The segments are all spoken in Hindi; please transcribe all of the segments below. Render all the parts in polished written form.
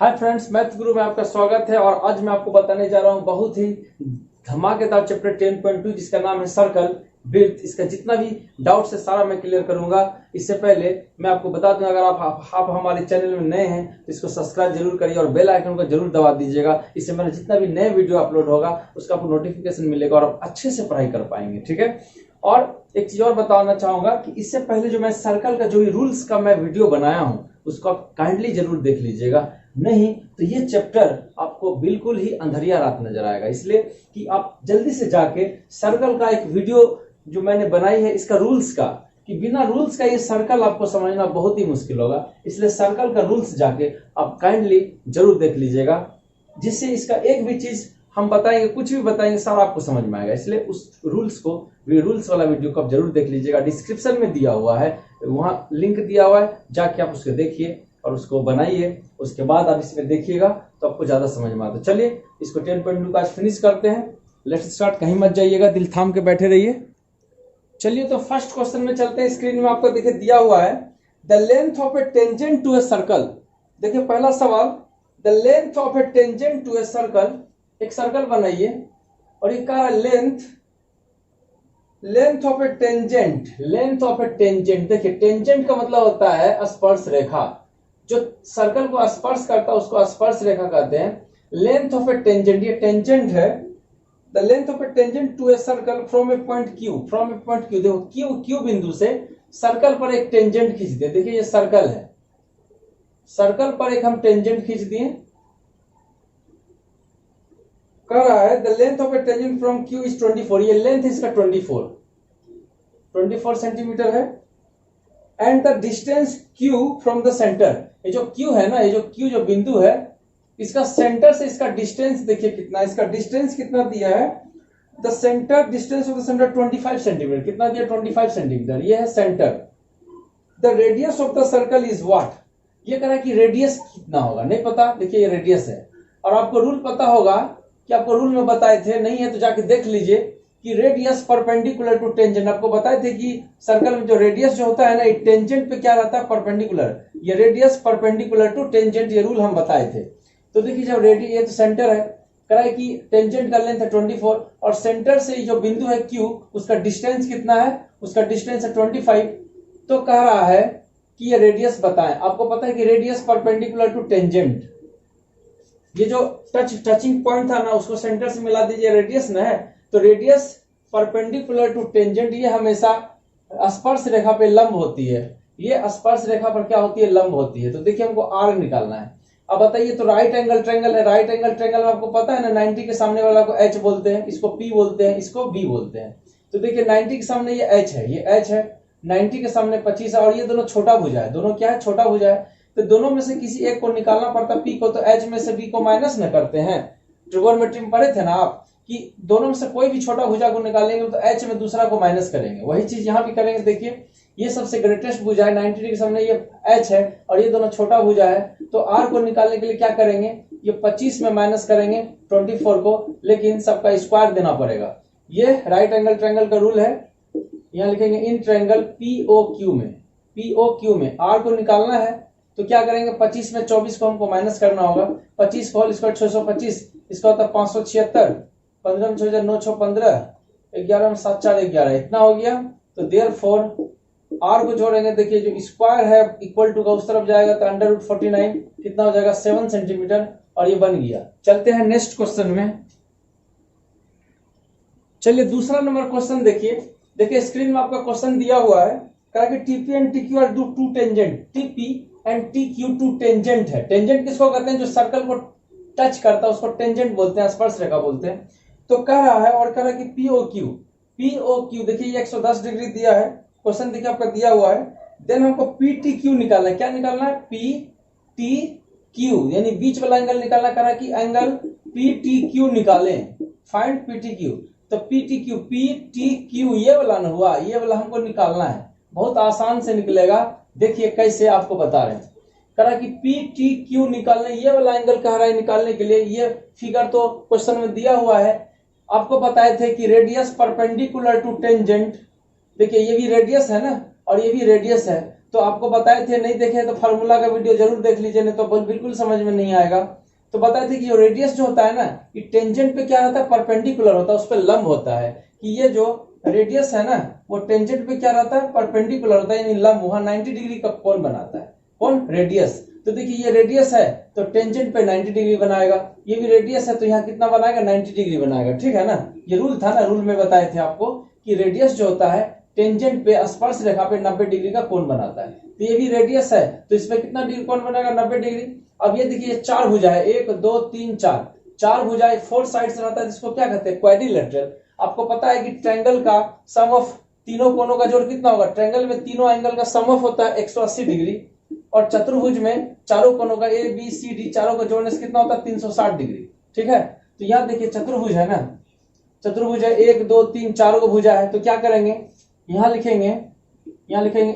हाय फ्रेंड्स, मैथ गुरु में आपका स्वागत है। और आज मैं आपको बताने जा रहा हूं बहुत ही धमाकेदार चैप्टर 10.2 जिसका नाम है सर्कल वृत्त। इसका जितना भी डाउट है सारा मैं क्लियर करूंगा। इससे पहले मैं आपको बता दूं, अगर आप हमारे चैनल में नए हैं तो इसको सब्सक्राइब जरूर करिए और बेल आइकन को जरूर दबा दीजिएगा। इससे मेरा जितना भी नए वीडियो अपलोड होगा उसका आपको नोटिफिकेशन मिलेगा और आप अच्छे से पढ़ाई कर पाएंगे। ठीक है। और एक चीज और बताना चाहूंगा कि इससे पहले जो मैं सर्कल का जो भी रूल्स का मैं वीडियो बनाया हूं उसको आप काइंडली जरूर देख लीजिएगा, नहीं तो ये चैप्टर आपको बिल्कुल ही अंधेरिया रात नजर आएगा। इसलिए कि आप जल्दी से जाके सर्कल का एक वीडियो जो मैंने बनाई है इसका रूल्स का, कि बिना रूल्स का ये सर्कल आपको समझना बहुत ही मुश्किल होगा। इसलिए सर्कल का रूल्स जाके आप काइंडली जरूर देख लीजिएगा, जिससे इसका एक भी चीज हम बताएंगे, कुछ भी बताएंगे, सारा आपको समझ में आएगा। इसलिए उस रूल्स वाला वीडियो को आप जरूर देख लीजिएगा। डिस्क्रिप्शन में दिया हुआ है, वहां लिंक दिया हुआ है, जाके आप उसको देखिए और उसको बनाइए। उसके बाद आप इसमें देखिएगा तो आपको ज्यादा समझ में आता है। चलिए इसको 10.2 का आज फिनिश करते हैं। Let's start. कहीं मत जाइएगा, दिल थाम के बैठे रहिए। चलिए तो फर्स्ट क्वेश्चन में चलते हैं। स्क्रीन में आपको देखिए दिया हुआ है the length of a tangent to a circle. देखिए पहला सवाल, the length of a tangent to a circle. एक सर्कल बनाइए और ये कहा length of a tangent. Length of a tangent, देखिए टेंजेंट का मतलब होता है स्पर्श रेखा। जो सर्कल को स्पर्श करता है उसको स्पर्श रेखा कहते हैं। लेंथ ऑफ ए टेंजेंट, ये टेंजेंट है। The length of a tangent to a circle from a point Q. From a point Q, देखो क्यू बिंदु से सर्कल पर एक टेंजेंट खींच दिए। देखिए ये सर्कल है, सर्कल पर एक हम टेंजेंट खींच दिए। कह रहा है the length of a tangent from Q is 24। ये लेंथ इसका 24 सेंटीमीटर है। And the distance Q from the centre, ये जो क्यू है ना, ये जो क्यू जो बिंदु है, इसका सेंटर से इसका डिस्टेंस देखिए कितना, इसका डिस्टेंस कितना दिया है। The centre distance of the centre 25 centimetre. कितना दिया? 25 सेंटीमीटर। ये है centre. The radius of the circle is what. ये कह रहा है कि रेडियस कितना होगा, नहीं पता। देखिए ये रेडियस है। और आपको रूल पता होगा कि आपको रूल में बताए थे, नहीं है तो जाके देख लीजिए कि रेडियस परपेंडिकुलर टू टेंजेंट। आपको बताए थे कि सर्कल में जो रेडियस जो होता है ना, ये टेंजेंट पे क्या रहता है? परपेंडिकुलर। ये रेडियस परपेंडिकुलर टू टेंजेंट, ये रूल हम बताए थे। तो देखिए जब ये तो सेंटर है, कह रहा है कि टेंजेंट का लेंथ है 24 और सेंटर से जो बिंदु है Q, उसका डिस्टेंस कितना है? उसका डिस्टेंस है 25। तो कह रहा है कि ये रेडियस बताएं। आपको पता है कि रेडियस परपेंडिकुलर टू टेंजेंट, ये जो टचिंग पॉइंट था ना, उसको सेंटर से मिला दीजिए, रेडियस ना है। तो रेडियस परपेंडिकुलर टू टेंजेंट, ये हमेशा स्पर्श रेखा पे लंब होती है। ये स्पर्श रेखा पर क्या होती है? लंब होती है। तो देखिए हमको आर निकालना है। अब बताइए, तो राइट एंगल ट्रायंगल है। राइट एंगल ट्रायंगल में आपको पता है ना, 90 के सामने वाला को H बोलते हैं, इसको P बोलते हैं, इसको B बोलते हैं। तो देखिए 90 के सामने ये H है, ये H है। 90 के सामने 25 है और ये दोनों छोटा भुजा है। दोनों क्या है? छोटा भुजा है। तो दोनों में से किसी एक को निकालना पड़ता P को, तो H में से B को माइनस न करते हैं। ट्रिगोनोमेट्री में पढ़े थे ना आप कि दोनों में से कोई भी छोटा भुजा को निकालेंगे तो H में दूसरा को माइनस करेंगे। वही चीज यहाँ भी करेंगे। देखिए ये सबसे ग्रेटेस्ट भुजा है, 90 के सामने ये H है और ये दोनों छोटा भुजा है। तो R को निकालने के लिए क्या करेंगे? ये 25 में माइनस करेंगे 24 को, लेकिन सबका स्क्वायर देना पड़ेगा। ये राइट एंगल ट्रायंगल का रूल है। यहाँ लिखेंगे इन ट्रायंगल POQ में R को निकालना है तो क्या करेंगे? 25 में 24 को हमको माइनस करना होगा। 25 का होल स्क्वायर 625, इसका होता है 576। 15 में 6 9 6 15, 11 में 7 4 11, इतना हो गया। तो देयरफॉर R को जोड़ेंगे, देखिए जो स्क्वायर है इक्वल टू का उस तरफ जाएगा तो √49 कितना हो जाएगा? 7 सेंटीमीटर। और ये बन गया। चलते हैं नेक्स्ट क्वेश्चन में। चलिए दूसरा नंबर क्वेश्चन देखिए स्क्रीन में आपका क्वेश्चन दिया हुआ है। कहा कि TP and TQ are two tangent. TP and TQ two tangent है। टेंजेंट किसको कहते हैं? जो सर्कल को टच करता है उसको टेंजेंट बोलते हैं, स्पर्श रेखा बोलते हैं। तो कह रहा है और कह रहा है कि POQ देखिए ये 110 डिग्री दिया है। क्वेश्चन देखिए आपका दिया हुआ है। देन हमको PTQ निकालना है। क्या निकालना है? PTQ यानी बीच वाला एंगल निकालना। कह रहा है कि एंगल PTQ निकालें, फाइंड PTQ। तो PTQ ये वाला ना हुआ, ये वाला हमको निकालना है। बहुत आसान से निकलेगा, देखिए कैसे आपको बता रहे हैं। कह रहा कि PTQ निकालने, ये वाला एंगल कह रहा है निकालने के लिए। ये फिगर तो क्वेश्चन में दिया हुआ है। आपको बताए थे कि रेडियस परपेंडिकुलर टू टेंजेंट। देखिए ये भी रेडियस है ना और ये भी रेडियस है। तो आपको बताए थे, नहीं देखे तो फार्मूला का वीडियो जरूर देख लीजिए, नहीं तो बिल्कुल समझ में नहीं आएगा। तो बताए थे कि जो रेडियस जो होता है ना, ये टेंजेंट पे क्या रहता है, परपेंडिकुलर होता है, उस पर लंब होता है। कि ये जो रेडियस है ना, वो टेंजेंट पे क्या रहता है, परपेंडिकुलर होता है, यानी लंब, वहां 90 डिग्री का कोण बनाता है। कौन? रेडियस। तो देखिए ये रेडियस है तो टेंजेंट पे 90 डिग्री बनाएगा, ये भी रेडियस है तो यहाँ कितना बनाएगा, 90 डिग्री बनाएगा। ठीक है ना, ये रूल था ना, रूल में बताए थे आपको कि रेडियस जो होता है टेंजेंट पे स्पर्श रेखा पे 90 डिग्री का कोण बनाता है। तो ये भी रेडियस है तो इसमें कितना डिग्री कोण बनेगा, 90 डिग्री। अब ये देखिए चार भुजा है, 1 2 3 4, चार भुजाएं 4 साइड्स रहता है, जिसको क्या कहते हैं, क्वाड्रिलेटरल। आपको पता है कि ट्रायंगल का सम ऑफ तीनों कोणों का जोड़ कितना होगा, ट्रायंगल में तीनों एंगल का सम ऑफ होता है 180 डिग्री, और चतुर्भुज में चारों कोणों का ए बी सी डी चारों का जोड़ने से कितना होता है, 360 डिग्री। ठीक है, तो यहाँ देखिए चतुर्भुज है ना, चतुर्भुज है, 1 2 3 चारों को भुजा है, तो क्या करेंगे, यहाँ लिखेंगे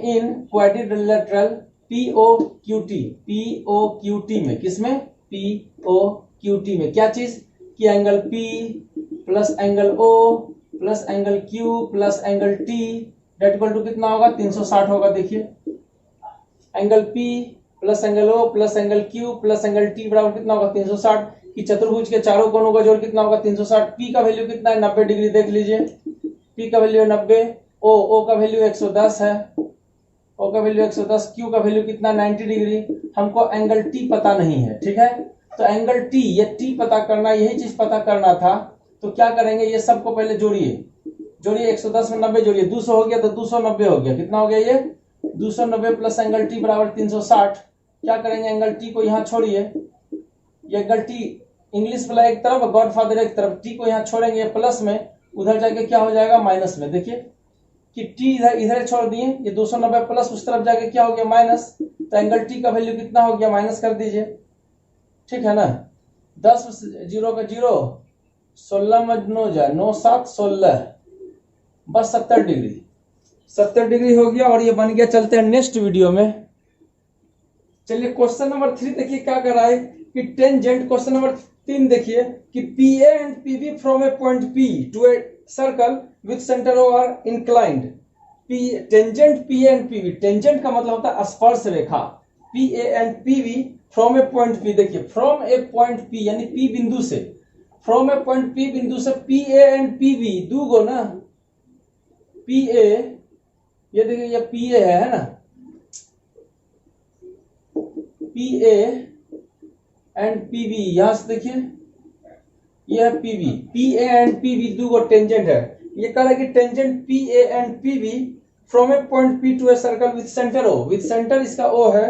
इन क्वाड्रिलेटरल POQT, POQT में, किसमें, POQT में क्या चीज कि angle P plus angle O plus angle Q plus angle T that equal to कितना होगा, 360 होगा। देखिए angle P plus angle O plus angle Q plus angle T बराबर कितना होगा, 360। कि चतुर्भुज के चारों कोणों का जोड़ कितना होगा, 360। P का वैल्यू कितना है, 90 डिग्री। देख लीजिए P का वैल्यू है 90, O का वैल्यू 110 है, O का वैल्यू 110, Q का वैल्यू कितना, 90 डिग्री। हमको एंगल T पता नहीं है। ठीक है, तो एंगल T, ये T पता करना, यही चीज पता करना था। तो क्या करेंगे, ये सबको पहले जोड़िए, 110 में 90 जोड़िए, 200 हो गया तो 290 हो गया, कितना हो गया ये 290 प्लस एंगल T बराबर 360। क्या करेंगे, एंगल T को यहाँ छोड़िए, ये एंगल T इंग्लिश वाला एक तरफ, गॉडफादर एक तरफ, T को यहाँ छोड़ेंगे प्लस में, उधर जाके क्या हो जाएगा, माइनस में। देखिए कि T इधर छोड़ दिए, ये 290 प्लस उस तरफ जाके क्या हो गया, माइनस। तो एंगल T का वैल्यू कितना हो गया, माइनस कर दीजिए। ठीक है ना, 10 0 का 0, 16 मजनो जाए 9 7 16, बस 70 डिग्री, 70 डिग्री हो गया और ये बन गया। चलते हैं नेक्स्ट वीडियो में। चलिए क्वेश्चन नंबर 3 देखिए क्या कर रहा है कि टेंजेंट, क्वेश्चन नंबर 3 देखिए कि PA and PB from a point P to a circle with centre O are inclined. Tangent PA and PB, tangent का मतलब होता है स्पर्श रेखा, PA and PB from a point P। देखिए फ्रॉम ए पॉइंट P यानी P बिंदु से, फ्रॉम ए पॉइंट P बिंदु से PA एंड PB दो गो ना, PA, ये देखिए ये PA है ना, PA एंड PB, यहां से देखिए ये है PB, PA एंड PB दो गो टेंजेंट है। ये कह रहा है कि tangent PA and PB from a point P to a circle with centre O, with centre इसका O है,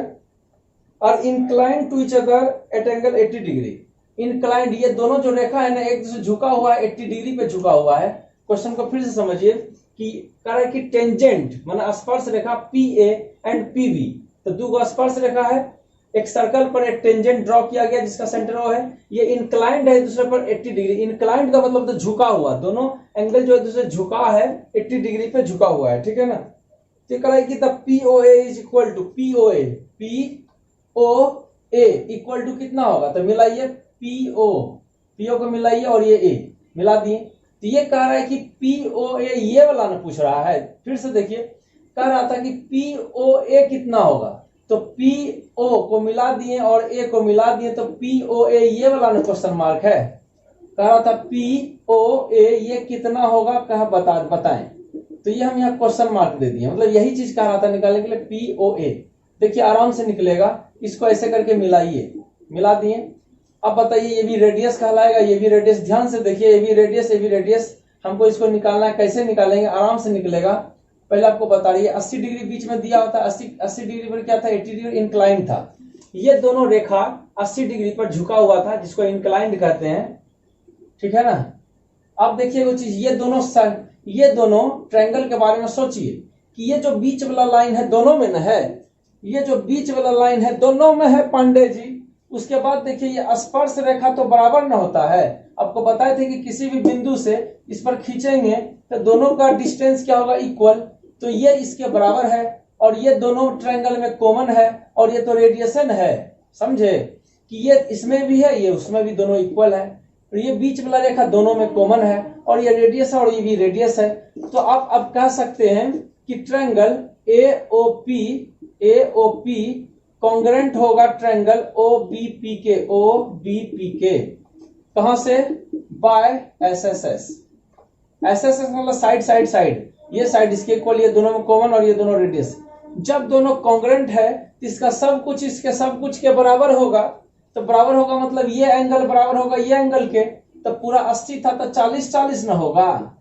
और inclined to each other at angle 80 degree. Inclined, ये दोनों जो रेखा है ना एक दूसरे झुका हुआ है, 80 डिग्री पे झुका हुआ है। क्वेश्चन को फिर से समझिए कि कह रहा है कि टेंजेंट माना स्पर्श रेखा PA एंड PB, तो दो गो स्पर्श रेखा है, एक सर्कल पर एक टेंजेंट ड्रॉ किया गया जिसका सेंटर O है, ये इंक्लाइंड है दूसरे पर 80 डिग्री। इंक्लाइंड का मतलब तो झुका हुआ, दोनों एंगल जो है दूसरे झुका है, 80 डिग्री पे झुका हुआ है। ठीक है ना, तो कह रहा है कि the POA is equal to POA, POA equal to कितना होगा, तो मिलाइए PO को मिलाइए और ये A मिला दिए। तो ये कह रहा है कि POA, ये वाला ना पूछ रहा है, फिर से देखिए कह रहा था कि POA कितना होगा, तो PO को मिला दिए और A को मिला दिए, तो POA ये वाला ना क्वेश्चन मार्क है। कह रहा था POA ये कितना होगा, कहा बताएं, तो ये हम यहाँ क्वेश्चन मार्क दे दिए, मतलब यही चीज कह रहा था निकालने के लिए POA। देखिए आराम से निकलेगा, इसको ऐसे करके मिलाइए, मिला दिए। अब बताइए ये भी रेडियस कहलाएगा, ये भी रेडियस, ध्यान से देखिए, ये भी रेडियस, ये भी रेडियस, हमको इसको निकालना है। कैसे निकालेंगे, आराम से निकलेगा। पहले आपको बता रही है 80 डिग्री बीच में दिया होता है, 80 डिग्री पर क्या था, 80 डिग्री इंक्लाइन था। ये दोनों रेखा 80 डिग्री पर झुका हुआ था, जिसको इंक्लाइंड कहते हैं। ठीक है ना, अब देखिए वो चीज, ये दोनों ट्रायंगल के बारे में सोचिए कि ये जो बीच वाला लाइन है दोनों में न है, ये जो बीच वाला लाइन है दोनों में है पांडे जी। उसके बाद देखिए ये स्पर्श रेखा तो बराबर न होता है, आपको बताए थे कि किसी भी बिंदु से इस पर खींचेंगे तो दोनों का डिस्टेंस क्या होगा, इक्वल। तो ये इसके बराबर है और ये दोनों ट्रायंगल में कॉमन है, और ये तो रेडिएशन है, समझे कि ये इसमें भी है ये उसमें भी, दोनों इक्वल है। और ये बीच वाला रेखा दोनों में कॉमन है, और ये रेडियस है और ये भी रेडियस है। तो आप अब कह सकते हैं कि ट्रायंगल AOP कॉन्ग्रेंट होगा ट्रायंगल OBP के कहां से? बाय SSS मतलब साइड, ये साइड इसके इक्वल, ये दोनों में कॉमन और ये दोनों रेडियस। जब दोनों कॉन्ग्रेंट है तो इसका सब कुछ इसके सब कुछ के बराबर होगा, तो बराबर होगा मतलब ये एंगल बराबर होगा ये एंगल के, तो पूरा 80 था तो 40 ना होगा,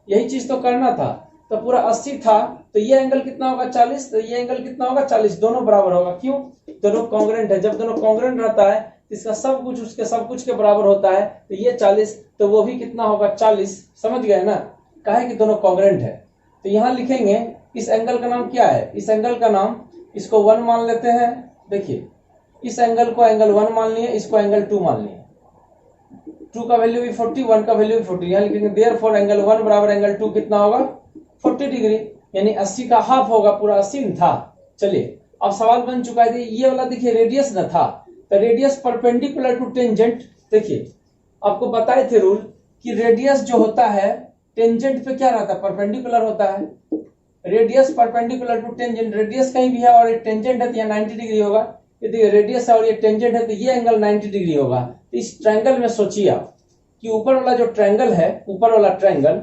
यही चीज तो करना था। तो पूरा 80 था तो ये एंगल कितना होगा 40, तो ये एंगल कितना होगा 40, दोनों बराबर होगा। क्यों? दोनों कॉन्ग्रेंट है, जब दोनों कॉन्ग्रेंट रहता है तो इसका सब कुछ उसके सब कुछ के बराबर होता है, तो ये 40 तो वो भी कितना होगा 40। समझ गए ना, काहे कि दोनों कॉन्ग्रेंट है। तो यहां लिखेंगे इस एंगल का नाम क्या है? इस एंगल का नाम, इसको 1 मान लेते हैं। देखिए इस एंगल को एंगल 1 मान लिए, इसको एंगल 2 मान लिए। 2 का वैल्यू भी 40, 1 का वैल्यू भी 40। यहां लिखेंगे देयरफॉर एंगल 1 बराबर एंगल 2 कितना होगा 40 डिग्री, यानी 80 का हाफ होगा, पूरा 80 में था। चलिए अब सवाल बन चुका है, ये वाला देखिए रेडियस न था, तो रेडियस परपेंडिकुलर टू टेंजेंट। देखिए आपको बताए थे रूल कि रेडियस जो होता है टेंजेंट पे क्या रहता है? परपेंडिकुलर होता है। Radius perpendicular to tangent, radius कहीं भी है और ये टेंजेंट है तो यहाँ 90 डिग्री होगा। यदि रेडियस है और ये टेंजेंट है तो ये एंगल 90 डिग्री होगा। तो इस ट्रायंगल में सोचिए आप कि ऊपर वाला जो ट्रायंगल है, ऊपर वाला ट्रायंगल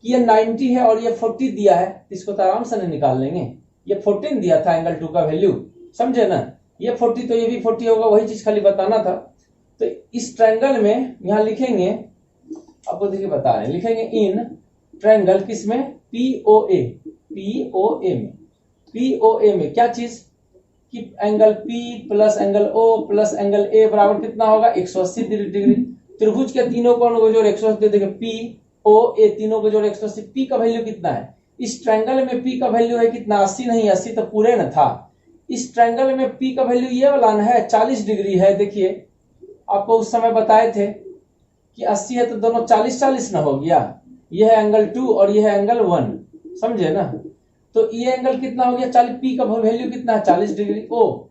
कि ये 90 है और ये 40 दिया है, तो इसको तो आराम से नहीं निकाल लेंगे। ये 14 दिया था एंगल 2 का वैल्यू, समझे ना? ये 40 तो ये भी 40 होगा, वही चीज खाली बताना था। तो इस ट्रायंगल में यहाँ लिखेंगे, आपको देखिए बता रहे हैं, लिखेंगे इन ट्रायंगल किसमें? POA में क्या चीज कि angle P plus angle O plus angle A बराबर कितना होगा 180 डिग्री। त्रिभुज के तीनों कोणों को जोड़ 180, देखिए POA तीनों को जोड़ 180। P का वैल्यू कितना है? इस ट्रायंगल में P का वैल्यू है कितना? 80 नहीं, 80 तो पूरे न था। इस ट्रायंगल में P का वैल्यू ये वाला न है 40 डिग्री है। देखिए आपको उस समय बताए थे कि 80 है तो दोनों 40 ना हो गया। ये है एंगल 2 और ये है एंगल 1, समझे ना? तो ये एंगल कितना हो गया 40, P का वैल्यू कितना है 40 डिग्री। O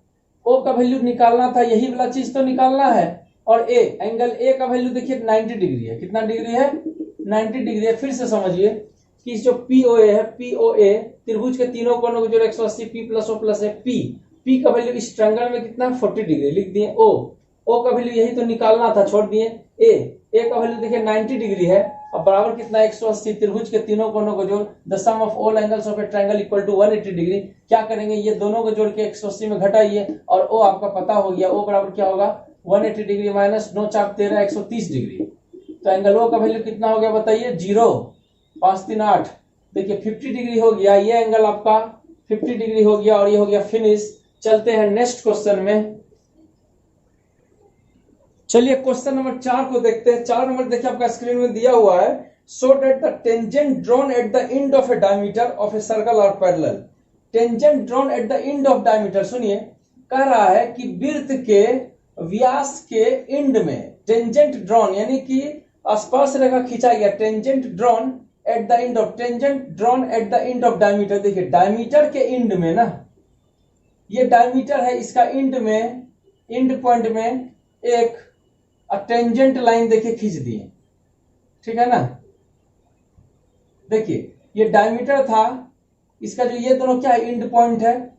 का वैल्यू निकालना था, यही वाला चीज तो निकालना है। और A एंगल A का वैल्यू देखिए 90 डिग्री है। कितना डिग्री है? 90 डिग्री है। फिर से समझिए कि जो POA है, POA त्रिभुज के तीनों कोणों को जोड़ 180, P प्लस O प्लस है P का वैल्यू इस ट्रायंगल में कितना 40 डिग्री लिख दिए। O का वैल्यू यही तो निकालना था, छोड़ दिए। A का वैल्यू देखिए 90 डिग्री है, अब बराबर कितना 180। त्रिभुज के तीनों कोणों को जोड़ the sum of all angles of a triangle equal to 180 degree. क्या करेंगे? ये दोनों को जोड़ के 180 में घटाइए और O आपका पता हो गया। O बराबर क्या होगा 180 डिग्री माइनस 9 चाप 13 130 डिग्री। तो एंगल O का वैल्यू कितना हो गया बताइए? 0, 5 3 8। देखिए 50 डिग्री हो गया, ये एंगल आपका 50 डिग्री हो गया और ये हो गया फिनिश। चलते हैं नेक्स्ट क्वेश्चन में। चलिए क्वेश्चन नंबर 4 को देखते हैं। 4 नंबर देखिए आपका स्क्रीन में दिया हुआ है, show that the tangent drawn at the end of a diameter of a circle are parallel. Tangent drawn at the end of diameter, सुनिए कह रहा है कि वृत्त के व्यास के एंड में टेंजेंट ड्रॉन यानी कि स्पर्श रेखा खींचा गया। Tangent drawn at the end of, tangent drawn at the end of diameter. देखिए डायमीटर के एंड में ना, ये डायमीटर है, इसका एंड में, एंड पॉइंट में एक टेंजेंट लाइन देखिए खींच दिए, ठीक है ना? देखिए ये डायमीटर था, इसका जो ये दोनों क्या है एंड पॉइंट है,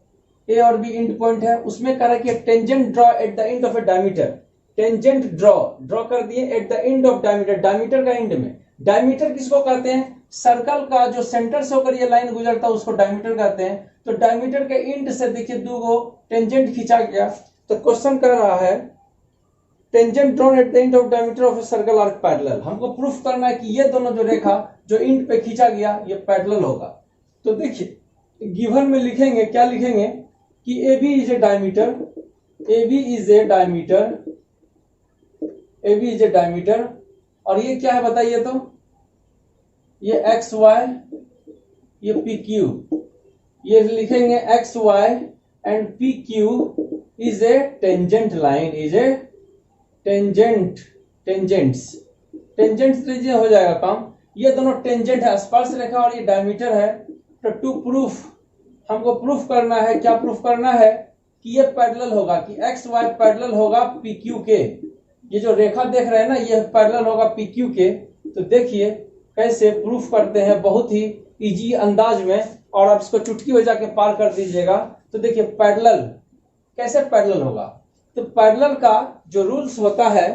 ए और बी एंड पॉइंट है। उसमें कह रहा है कि tangent draw at the end of a diameter. Tangent draw कर दिए eight the end of diameter, diameter का एंड में। डायमीटर किसको कहते हैं? सर्कल का जो सेंटर से होकर ये लाइन गुजरता है उसको डायमीटर कहते हैं। तो डायमीटर के एंड से देखिए 2 गो टेंजेंट खींचा गया। तो क्वेश्चन कर रहा है tangent drawn at the end of diameter of a circle are parallel. हमको प्रूफ करना है कि ये दोनों जो रेखा जो एंड पे खींचा गया ये पैरेलल होगा। तो देखिए गिवन में लिखेंगे, क्या लिखेंगे कि AB is a diameter, AB is a diameter, AB is a diameter. और ये क्या है बताइए? तो ये XY, ये PQ, ये लिखेंगे XY and PQ is a tangent line, is a tangent, tangents लीजिए हो जाएगा काम। ये दोनों टेंजेंट है, स्पर्श रेखा और ये डायमीटर है। तो टू प्रूफ, हमको प्रूफ करना है, क्या प्रूफ करना है कि ये पैरेलल होगा, कि XY पैरेलल होगा PQ के। ये जो रेखा देख रहे हैं ना ये पैरेलल होगा PQ के। तो देखिए कैसे प्रूफ करते हैं, बहुत ही इजी अंदाज में। और आप इसको चुटकी बजा के पार कर दीजिएगा। तो देखिए पैरेलल, कैसे पैरेलल होगा, तो पैरेलल का जो रूल्स होता है,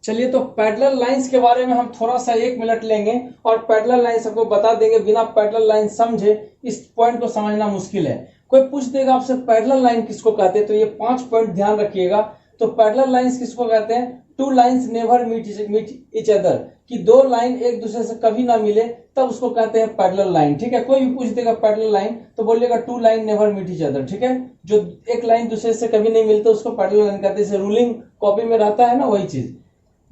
चलिए तो पैरेलल लाइंस के बारे में हम थोड़ा सा 1 मिनट लेंगे और पैरेलल लाइन सबको बता देंगे। बिना पैरेलल लाइन समझे इस पॉइंट को समझना मुश्किल है। कोई पूछ देगा आपसे पैरेलल लाइन किसको कहते हैं, तो ये 5 पॉइंट ध्यान रखिएगा। तो पैरेलल लाइंस किसको कहते हैं, two lines never meet each other, कि दो लाइन एक दूसरे से कभी ना मिले तब उसको कहते हैं पैरेलल लाइन। ठीक है, कोई भी पूछ देगा पैरेलल लाइन तो बोलिएगा two line never meet each other. ठीक है, जो एक लाइन दूसरे से कभी नहीं मिलता उसको पैरेलल लाइन कहते हैं। जैसे रूलिंग कॉपी में रहता है ना, वही चीज।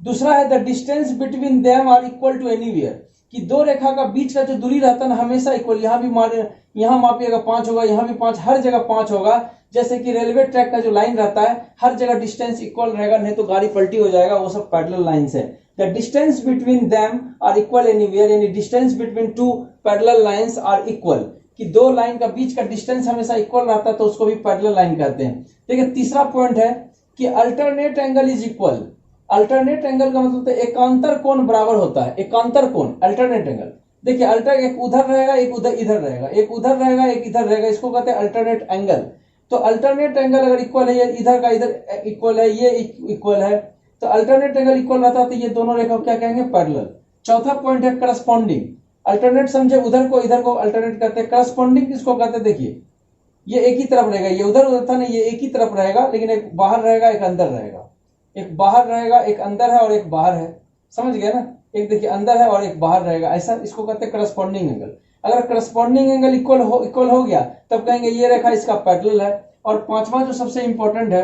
दूसरा है the distance between them are equal to anywhere, कि दो रेखा का बीच का जो दूरी रहता है ना हमेशा इक्वल, यहाँ भी यहाँ मापिएगा 5 होगा, यहाँ भी 5, हर जगह 5 होगा। जैसे कि रेलवे ट्रैक का जो लाइन रहता है हर जगह डिस्टेंस इक्वल रहेगा, नहीं तो गाड़ी पलटी हो जाएगा। वो सब पैरेलल लाइंस है। The distance between them are equal anywhere, यानी distance between two parallel lines are equal, कि दो लाइन का बीच का डिस्टेंस हमेशा इक्वल रहता है तो उसको भी पैरेलल लाइन कहते हैं। देखिए तीसरा पॉइंट है कि alternate angle is equal. Alternate angle का मतलब एकांतर कोण बराबर होता है। एकांतर कोण, अल्टरनेट एंगल। देखिए अल्टर, एक उधर रहेगा एक उधर इधर रहेगा, एक उधर रहेगा एक इधर रहेगा, इसको कहते हैं अल्टरनेट एंगल। तो अल्टरनेट एंगल अगर इक्वल है, ये इधर का इधर इक्वल है, ये इक्वल है, तो अल्टरनेट एंगल इक्वल रहता है तो ये दोनों रेखा क्या कहेंगे, पैरेलल। चौथा पॉइंट है करस्पॉन्डिंग। अल्टरनेट समझे, उधर को इधर को अल्टरनेट कहते हैं। करस्पॉन्डिंग किसको कहते हैं, देखिए ये एक ही तरफ रहेगा, ये उधर उधर था ना, ये एक ही तरफ रहेगा, लेकिन एक बाहर रहेगा एक अंदर रहेगा। एक बाहर रहेगा, एक अंदर है और एक बाहर है, समझ गए ना। एक देखिए अंदर है और एक बाहर रहेगा, ऐसा इसको कहते हैं करस्पॉन्डिंग एंगल। अगर करस्पॉन्डिंग एंगल इक्वल हो गया तब कहेंगे ये रेखा इसका पैरेलल है। और पांचवा जो सबसे इंपॉर्टेंट है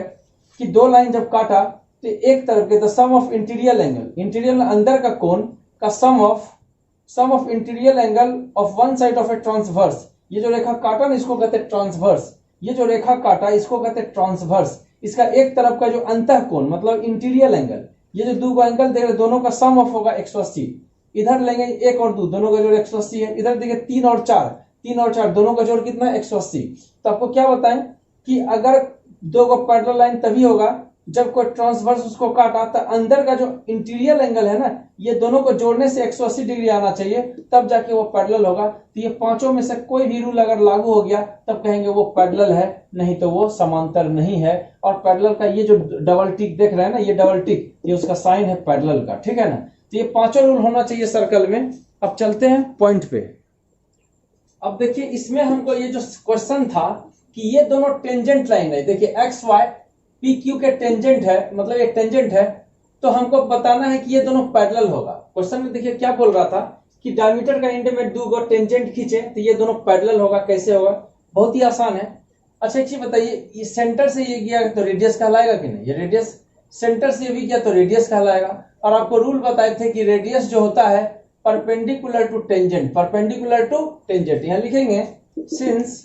कि दो लाइन जब काटा तो एक तरफ के the sum of interior angle, interior अंदर का कोण का sum of interior angle of one side of a transverse. ये जो रेखा काटा ना इसको कहते हैं ट्रांसवर्स। ये जो रेखा काटा इसको कहते हैं ट्रांसवर्स। इसका एक तरफ का जो अंतः कोण मतलब इंटीरियर एंगल, ये जो दो एंगल देख रहे दोनों का सम ऑफ होगा 180। इधर लेंगे 1 और 2, दोनों का जोड़ 180 है। इधर देखिए 3 और 4 दोनों का जोड़ कितना है, 180। तो आपको क्या बताएं कि अगर दो को पैरेलल लाइन तभी होगा जब कोई ट्रांसवर्स उसको काटा तो अंदर का जो इंटीरियर एंगल है ना, ये दोनों को जोड़ने से 180 डिग्री आना चाहिए, तब जाके वो पैरेलल होगा। तो ये पांचों में से कोई भी रूल अगर लागू हो गया तब कहेंगे वो पैरेलल है, नहीं तो वो समांतर नहीं है। और पैरेलल का ये जो डबल टिक देख रहे हैं ना, ये डबल टिक, ये उसका साइन है पैरेलल का। ठीक है ना, तो ये पांचों रूल होना चाहिए सर्कल में। अब चलते हैं पॉइंट पे। अब देखिए इसमें हमको ये जो क्वेश्चन था कि ये दोनों टेंजेंट लाइन है, देखिए एक्स वाई पी क्यू के टेंजेंट है, मतलब ये टेंजेंट है, तो हमको बताना है कि ये दोनों पैरेलल होगा। क्वेश्चन में देखिए क्या बोल रहा था कि डायमीटर का एंड में दो टेंजेंट खींचे तो ये दोनों पैरेलल होगा। कैसे होगा, बहुत ही आसान है। अच्छा एक चीज बताइए, ये सेंटर से ये गया तो रेडियस कहलाएगा कि नहीं, ये रेडियस सेंटर से भी गया तो रेडियस कहलाएगा। और आपको रूल बताए थे कि रेडियस जो होता है perpendicular to tangent, perpendicular to tangent. यहां लिखेंगे सिंस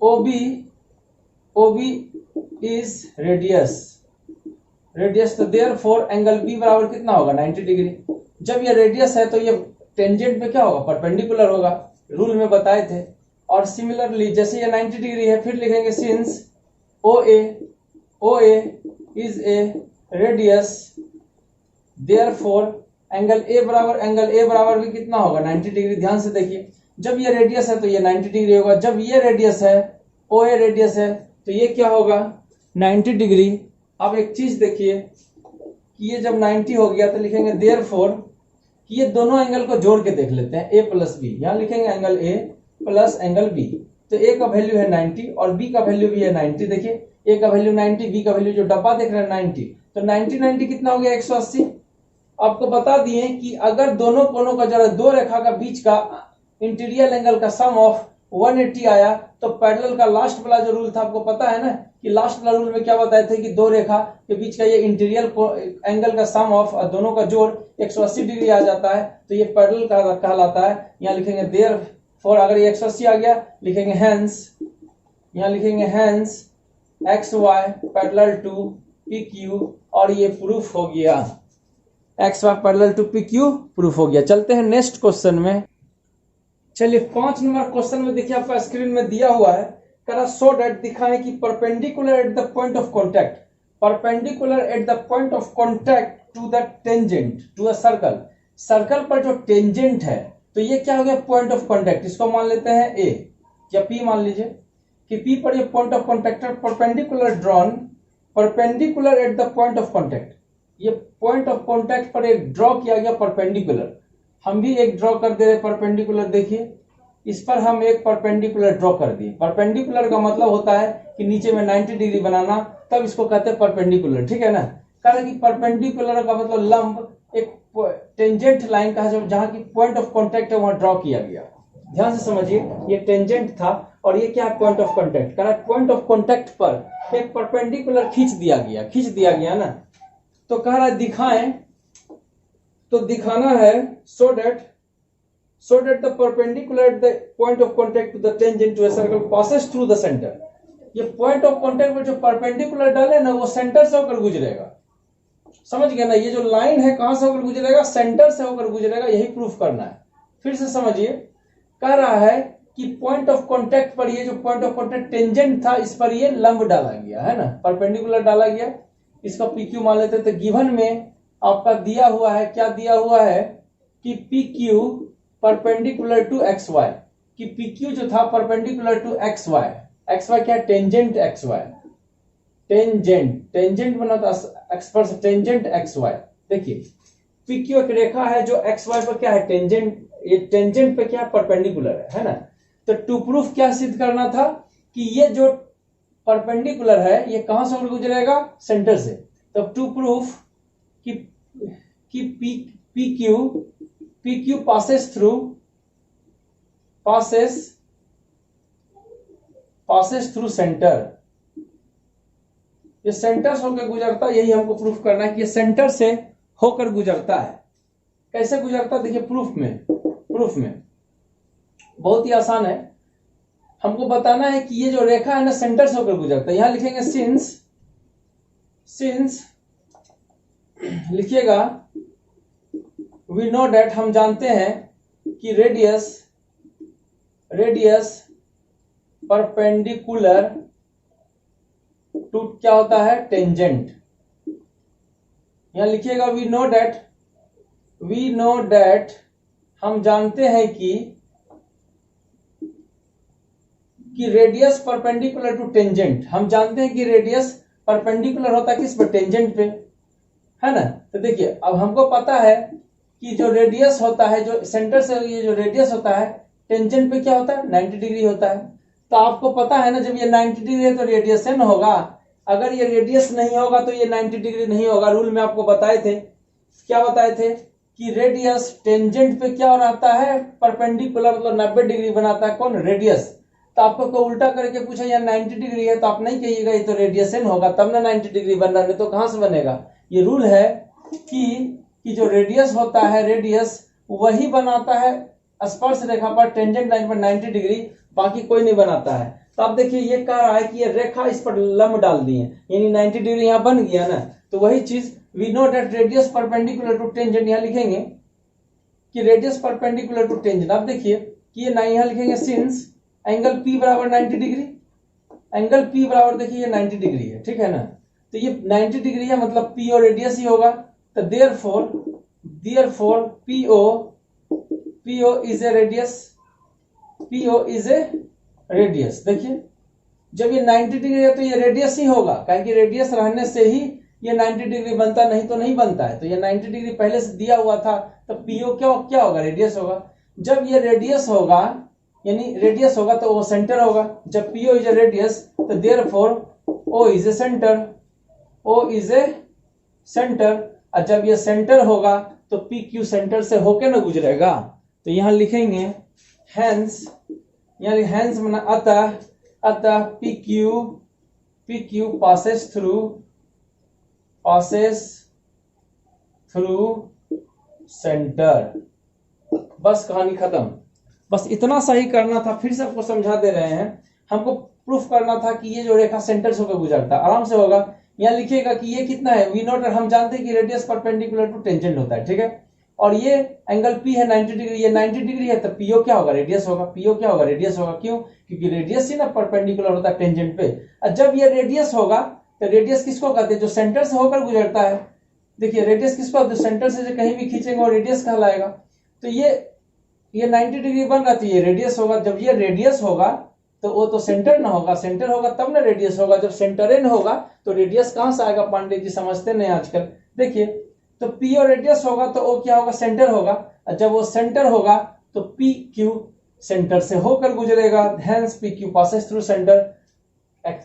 OB is रेडियस तो देयरफॉर एंगल B बराबर कितना होगा, 90 डिग्री। जब ये रेडियस है तो ये टेंजेंट में क्या होगा, परपेंडिकुलर होगा, रूल में बताए थे। और सिमिलरली जैसे ये 90 डिग्री है, फिर लिखेंगे since OA is a radius therefore angle A बराबर भी कितना होगा, 90 डिग्री। ध्यान से देखिए, जब ये रेडियस है तो ये 90 डिग्री होगा, जब ये रेडियस है OA रेडियस है तो ये क्या होगा, 90 डिग्री। अब एक चीज देखिए कि ये जब 90 हो गया तो लिखेंगे देयरफॉर कि ये दोनों एंगल को जोड़ के देख लेते हैं, A प्लस B। यहां लिखेंगे angle A plus angle B। तो A का वैल्यू है 90 और B का वैल्यू भी है 90। देखिए A का वैल्यू 90, B का वैल्यू जो डब्बा देख रहे हैं 90, तो 90 कितना हो गया, 180। आपको बता दिए कि अगर दोनों कोनों का जरा दो रेखा का बीच का इंटीरियर एंगल का सम ऑफ 180 आया तो पैरेलल का लास्ट वाला जो रूल था आपको पता है ना, कि लास्ट वाला रूल में क्या बताए थे कि दो रेखा के बीच का ये इंटीरियर एंगल का सम ऑफ दोनों का जोड़ 180 डिग्री आ जाता है, तो ये पैरेलल कहलाता है। यहाँ लिखेंगे देयरफॉर, अगर ये 180 आ गया लिखेंगे हेंस, यहाँ लिखेंगे hence XY parallel to PQ, और ये प्रूफ हो गया, XY parallel to PQ proof हो गया। चलते हैं नेक्स्ट क्वेश्चन में। चलिए 5 नंबर क्वेश्चन में देखिए आपका स्क्रीन में दिया हुआ है, करा सो दैट दिखाएं कि perpendicular at the point of contact, perpendicular at the point of contact to the tangent to a circle. Circle पर जो टेंजेंट है तो ये क्या हो गया, पॉइंट ऑफ कॉन्टेक्ट। इसको मान लेते हैं ए या पी, मान लीजिए कि पी पर ये पॉइंट ऑफ कॉन्टेक्ट है, perpendicular drawn, perpendicular at the point of contact. ये पॉइंट ऑफ कॉन्टेक्ट पर एक ड्रॉ किया गया परपेंडिकुलर। हम भी एक ड्रॉ कर दे रहे परपेंडिकुलर, देखिए इस पर हम एक परपेंडिकुलर ड्रॉ कर दिए। परपेंडिकुलर का मतलब होता है कि नीचे में 90 डिग्री बनाना, तब इसको कहते हैं परपेंडिकुलर, ठीक है ना। कारण कि परपेंडिकुलर का मतलब लंब, एक टेंजेंट लाइन का है जहां की पॉइंट ऑफ कॉन्टेक्ट है वहां ड्रॉ किया गया। ध्यान से समझिए, ये टेंजेंट था और ये क्या है, पॉइंट ऑफ कॉन्टेक्ट। कारण पॉइंट ऑफ कॉन्टेक्ट पर एक परपेंडिकुलर खींच दिया गया ना। तो कह रहा है दिखाएं, तो दिखाना है so that the perpendicular at the point of contact to the tangent to a circle passes through the center। ये पॉइंट ऑफ कॉन्टेक्ट पर जो परपेंडिकुलर डाले ना वो सेंटर से होकर गुजरेगा। समझ गए ना, ये जो लाइन है कहां से होकर गुजरेगा, सेंटर से होकर गुजरेगा, यही प्रूफ करना है। फिर से समझिए, कह रहा है कि पॉइंट ऑफ कॉन्टेक्ट पर ये जो पॉइंट ऑफ कॉन्टेक्ट टेंजेंट था इस पर ये लंब डाला गया है ना, परपेंडिकुलर डाला गया। इसका PQ मान लेते हैं। तो गिवन में आपका दिया हुआ है, क्या दिया हुआ है कि PQ परपेंडिकुलर टू XY, कि PQ जो था परपेंडिकुलर टू XY। XY क्या है, टेंजेंट XY, टेंजेंट बना था एक्सपर्स, टेंजेंट XY। देखिए PQ एक रेखा है जो XY पर क्या है, टेंजेंट, ये टेंजेंट पे क्या परपेंडिकुलर है ना। तो टू प्रूफ क्या सिद्ध करना था कि ये जो परपेंडिकुलर है ये कहां से गुजरेगा, सेंटर से। तब टू प्रूफ कि PQ passes through सेंटर। ये सेंटर से होकर गुजरता, यही हमको प्रूफ करना है कि ये सेंटर से होकर गुजरता है। कैसे गुजरता, देखिए प्रूफ में बहुत ही आसान है। हमको बताना है कि ये जो रेखा है ना सेंटर से होकर गुजरता है। यहां लिखेंगे सिंस लिखिएगा वी नो डेट, हम जानते हैं कि रेडियस परपेंडिकुलर टू क्या होता है, टेंजेंट। यहां लिखिएगा वी नो डेट, हम जानते हैं कि रेडियस परपेंडिकुलर टू टेंजेंट। हम जानते हैं कि रेडियस परपेंडिकुलर होता है किस पर, टेंजेंट पे, है ना। तो देखिए अब हमको पता है कि जो रेडियस होता है, जो सेंटर से ये जो रेडियस होता है टेंजेंट पे क्या होता है, 90 डिग्री होता है। तो आपको पता है ना जब ये 90 डिग्री है तो रेडियसन होगा, अगर ये रेडियस नहीं होगा तो ये 90 डिग्री नहीं होगा। रूल में आपको बताए थे, क्या बताए थे कि रेडियस टेंजेंट पे क्या रहता है, परपेंडिकुलर, मतलब 90 डिग्री बनाता है कौन, रेडियस। तो आपको कोई उल्टा करके पूछा यार 90 डिग्री है तो आप नहीं कहिएगा ये तो रेडियसन होगा तब ना 90 डिग्री बन रहा है, तो कहां से बनेगा। ये रूल है कि जो रेडियस होता है, रेडियस वही बनाता है स्पर्श रेखा पर, टेंजेंट लाइन पर 90 डिग्री, बाकी कोई नहीं बनाता है। तो आप देखिए ये कह रहा है कि ये रेखा इस पर लंब डाल दी है, यानी 90 डिग्री यहां बन गया ना। तो वही चीज we know that radius perpendicular to tangent, यहां लिखेंगे कि रेडियस परपेंडिकुलर टू टेंजेंट। आप देखिए कि ये यहां लिखेंगे सिंस एंगल P बराबर 90 डिग्री, एंगल P बराबर देखिए ये 90 डिग्री है, ठीक है ना। तो ये 90 डिग्री है मतलब P और रेडियस ही होगा। तो therefore PO is a radius. देखिए जब ये 90 डिग्री है तो ये रेडियस ही होगा, क्योंकि रेडियस रहने से ही ये 90 डिग्री बनता, नहीं तो नहीं बनता है। तो ये 90 डिग्री पहले से दिया हुआ था, तो PO क्या होगा, रेडियस होगा। जब ये रेडियस होगा, यानी रेडियस होगा तो वो सेंटर होगा। जब PO इज ए रेडियस तो therefore O is a centre. और जब ये सेंटर होगा तो PQ सेंटर से होके ना गुजरेगा। तो यहां लिखेंगे हेंस, यानी हेंस माना अतः PQ passes through सेंटर। बस कहानी खत्म, बस इतना सही करना था। फिर से आपको समझा दे रहे हैं, हमको प्रूफ करना था कि ये जो रेखा सेंटर से होकर गुजरता, आराम से होगा। यहां लिखिएगा कि ये कितना है, वी नोट, हम जानते हैं कि रेडियस परपेंडिकुलर टू टेंजेंट होता है, ठीक है। और ये एंगल P है 90 डिग्री, ये 90 डिग्री है तो PO क्या होगा, रेडियस होगा। PO क्या होगा, रेडियस होगा। क्यों, क्योंकि रेडियस ही ना परपेंडिकुलर होता है टेंजेंट पे। और जब ये रेडियस होगा तो रेडियस किसको कहते हैं, जो सेंटर से होकर गुजरता है। देखिए रेडियस किसको, जो सेंटर से जो कहीं भी खींचेंगे वो रेडियस कहलाएगा। तो ये ये 90 डिग्री बन रहा है तो ये रेडियस होगा। जब ये रेडियस होगा तो वो तो सेंटर ना होगा, सेंटर होगा तब ना रेडियस होगा। जब सेंटर एन होगा तो रेडियस कहां से आएगा पांडे जी, समझते नहीं आजकल। देखिए तो पी और रेडियस होगा तो वो क्या होगा, सेंटर होगा। और जब वो सेंटर होगा तो पी क्यू सेंटर से होकर गुजरेगा, hence P Q passes through centre.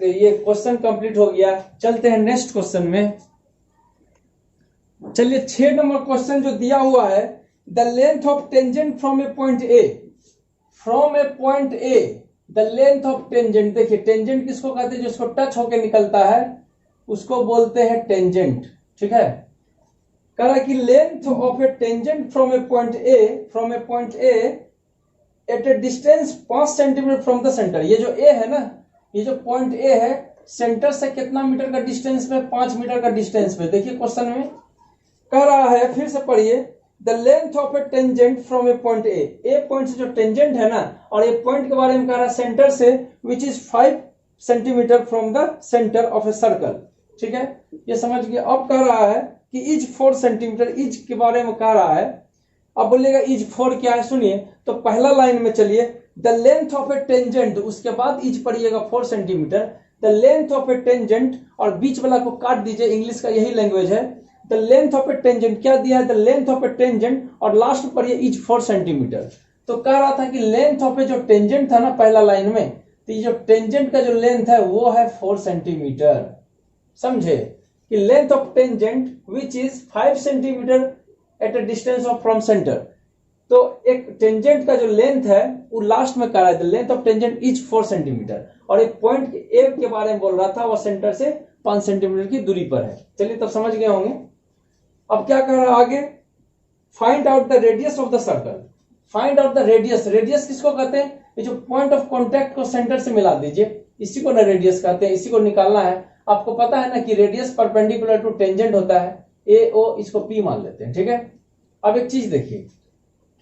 ये क्वेश्चन कंप्लीट हो गया। चलते हैं नेक्स्ट क्वेश्चन में। चलिए 6 नंबर क्वेश्चन जो दिया हुआ है, the length of tangent from a point A, from a point A the length of tangent. देखिए टेंजेंट किसको कहते हैं, जिसको टच होके निकलता है उसको बोलते हैं टेंजेंट, ठीक है। कह रहा है कि length of a tangent from a point A, from a point A at a distance 5 centimetre from the centre. ये जो ए है ना, ये जो पॉइंट ए है, सेंटर से कितना मीटर का डिस्टेंस पे, 5 मीटर का डिस्टेंस पे। देखिए क्वेश्चन में कह रहा है, फिर से पढ़िए, the length of a tangent from a point A point से जो टेंजेंट है ना, और ये पॉइंट के बारे में कह रहा है सेंटर से, विच is 5 centimetre from the centre of a circle, ठीक है। ये समझ गया। अब कह रहा है कि इज 4 सेंटीमीटर, इज के बारे में कह रहा है। अब बोलिएगा इज 4 क्या है, सुनिए। तो पहला लाइन में चलिए, the length of a tangent, उसके बाद इज पढ़िएगा 4 centimetre. The length of a tangent, और बीच वाला को काट दीजिए, इंग्लिश का यही लैंग्वेज है। The length of a tangent क्या दिया है, the length of a tangent, और लास्ट में पढ़िए इज 4 सेंटीमीटर। तो कह रहा था कि लेंथ ऑफ ए जो टेंजेंट था ना पहला लाइन में, तो ये जो टेंजेंट का जो लेंथ है वो है 4 सेंटीमीटर। समझे कि length of tangent which is 5 centimetre at a distance of from centre. तो एक टेंजेंट का जो लेंथ है वो लास्ट में कह रहा है length of tangent is 4 centimetre, और एक पॉइंट ए के बारे में बोल रहा था, वो सेंटर से 5 सेंटीमीटर की दूरी पर है। चलिए तब समझ गए होंगे। अब क्या कह रहा है आगे, find out the radius of the circle. Find out the radius, radius किसको कहते हैं, ये जो पॉइंट ऑफ कॉन्टेक्ट को सेंटर से मिला दीजिए, इसी को ना रेडियस कहते हैं, इसी को निकालना है। आपको पता है ना कि रेडियस परपेंडिकुलर टू टेंजेंट होता है, ए ओ, इसको पी मान लेते हैं, ठीक है। अब एक चीज देखिए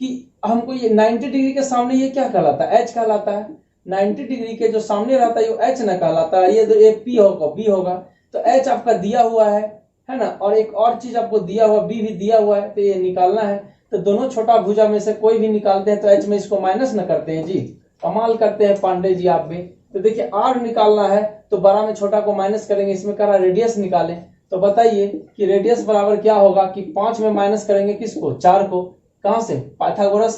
कि हमको ये 90 डिग्री के सामने ये क्या कहलाता है, एच कहलाता है। 90 डिग्री के जो सामने रहता है ये एच ना कहलाता है, ये पी होगा, बी होगा। तो एच आपका दिया हुआ है ना, और एक और चीज आपको दिया हुआ, बी भी दिया हुआ है, तो ये निकालना है। तो दोनों छोटा भुजा में से कोई भी निकालते हैं तो एच में इसको माइनस न करते हैं जी, कमाल करते हैं पांडे जी आप भी। तो देखिए आर निकालना है तो बड़ा में छोटा को माइनस करेंगे, इसमें कह रहा रेडियस निकालें। तो बताइए कि रेडियस बराबर क्या होगा, कि 5 में माइनस करेंगे किसको, 4 को, कहां से, पाइथागोरस।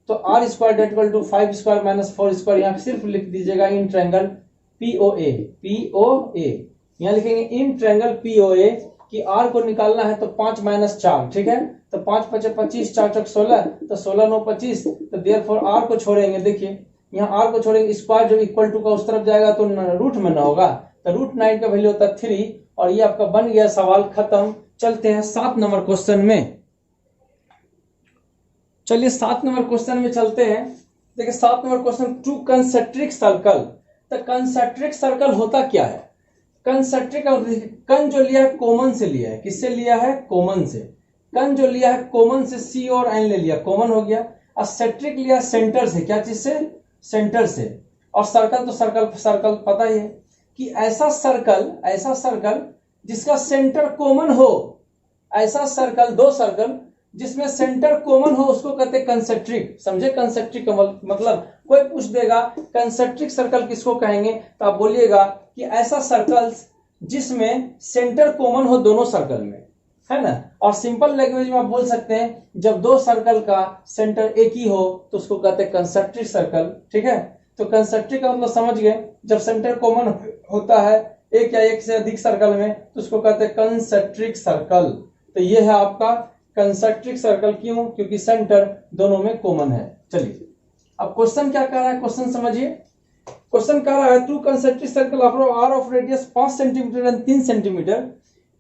तो R square equal to 5 square minus 4 square, यहाँ सिर्फ लिख दीजिएगा इन ट्रायंगल पीओए, पीओए यहाँ लिखेंगे इन ट्रायंगल पीओए कि आर को निकालना है तो 5 माइनस 4, ठीक है। तो 5 5 25, 4 चौक 16, तो 16 9 25, तो देयरफॉर आर को छोड़ेंगे। देखिए यहाँ आर को छोड़ेंगे, स्क्वायर जो इक्वल टू का उस तरफ जाएगा तो रूट में ना होगा, तो रूट 9 का वैल्यू होता है 3, और ये आपका बन गया सवाल खत्म। चलते हैं 7 नंबर क्वेश्चन में। चलिए 7 नंबर क्वेश्चन में चलते हैं। देखिए 7 number question, to concentric circle. तो कंसेंट्रिक सर्कल होता क्या है, कंसेंट्रिक, और कन जो लिया है कॉमन से लिया है, किससे लिया है, कॉमन से। कन जो लिया है कॉमन से, सी और एन ले लिया, कॉमन हो गया। और सेंट्रिक लिया सेंटर से, क्या चीज से, सेंटर से। और सर्कल तो सर्कल पता ही है कि ऐसा सर्कल जिसका सेंटर कॉमन हो, ऐसा सर्कल, 2 सर्कल जिसमें सेंटर कॉमन हो उसको कहते हैं कंसेंट्रिक। समझे कंसेंट्रिक का मतलब, कोई पूछ देगा कंसेंट्रिक सर्कल किसको कहेंगे, तो आप बोलिएगा कि ऐसा सर्कल जिसमें सेंटर कॉमन हो दोनों सर्कल में, है ना। और सिंपल लैंग्वेज में आप बोल सकते हैं जब 2 सर्कल का सेंटर एक ही हो तो उसको कहते हैं कंसेंट्रिक सर्कल, ठीक है। तो कंसेंट्रिक का मतलब समझ गए, जब सेंटर कॉमन होता है एक या एक से अधिक सर्कल में तो उसको कहते हैं कंसेंट्रिक सर्कल। तो ये है आपका कंसेंट्रिक सर्कल, क्यों, क्योंकि सेंटर दोनों में कॉमन है। चलिए अब क्वेश्चन क्या कह रहा है, क्वेश्चन समझिए। क्वेश्चन कह रहा है two concentric circle are of radius 5 centimetre and 3 centimetre,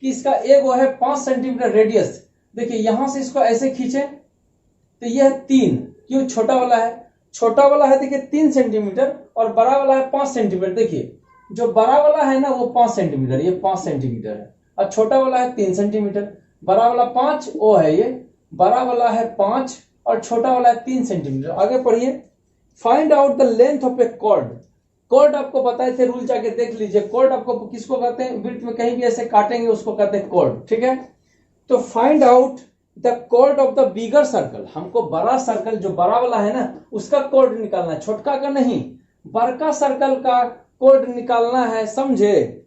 कि इसका एक वो है 5 सेंटीमीटर रेडियस। देखिए यहां से इसको ऐसे खींचे तो यह है 3, क्यों, छोटा वाला है, छोटा वाला है देखिए 3 सेंटीमीटर, और बड़ा वाला है 5 सेंटीमीटर। देखिए जो बड़ा वाला है ना वो 5 सेंटीमीटर, ये 5 सेंटीमीटर है, और छोटा वाला है 3 सेंटीमीटर। बड़ा वाला 5 ओ है, ये बड़ा वाला है 5 और छोटा वाला है 3 सेंटीमीटर। आगे पढ़िए, find out the length of a chord. Chord आपको बताए थे, रूल जाके देख लीजिए। कॉर्ड आपको किसको कहते हैं, वृत्त में कहीं भी ऐसे काटेंगे उसको कहते हैं कॉर्ड, ठीक है। तो find out the chord of the bigger circle, हमको बड़ा सर्कल जो बड़ा वाला है ना उसका कॉर्ड निकालना है, छोटका का नहीं, बड़का सर्कल का कॉर्ड निकालना है, समझे?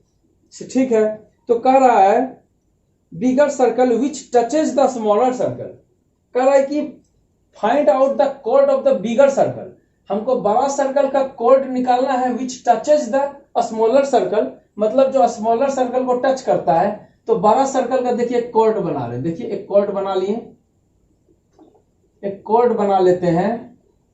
ठीक है, तो कह रहा है bigger circle which touches the smaller circle, कह रहा है कि find out the chord of the bigger circle, हमको बड़ा सर्कल का कॉर्ड निकालना है which touches the smaller circle, मतलब जो स्मॉलर सर्कल को टच करता है। तो बड़ा सर्कल का देखिए कॉर्ड बना रहे, देखिए एक कॉर्ड बना लिए, एक कॉर्ड बना लेते हैं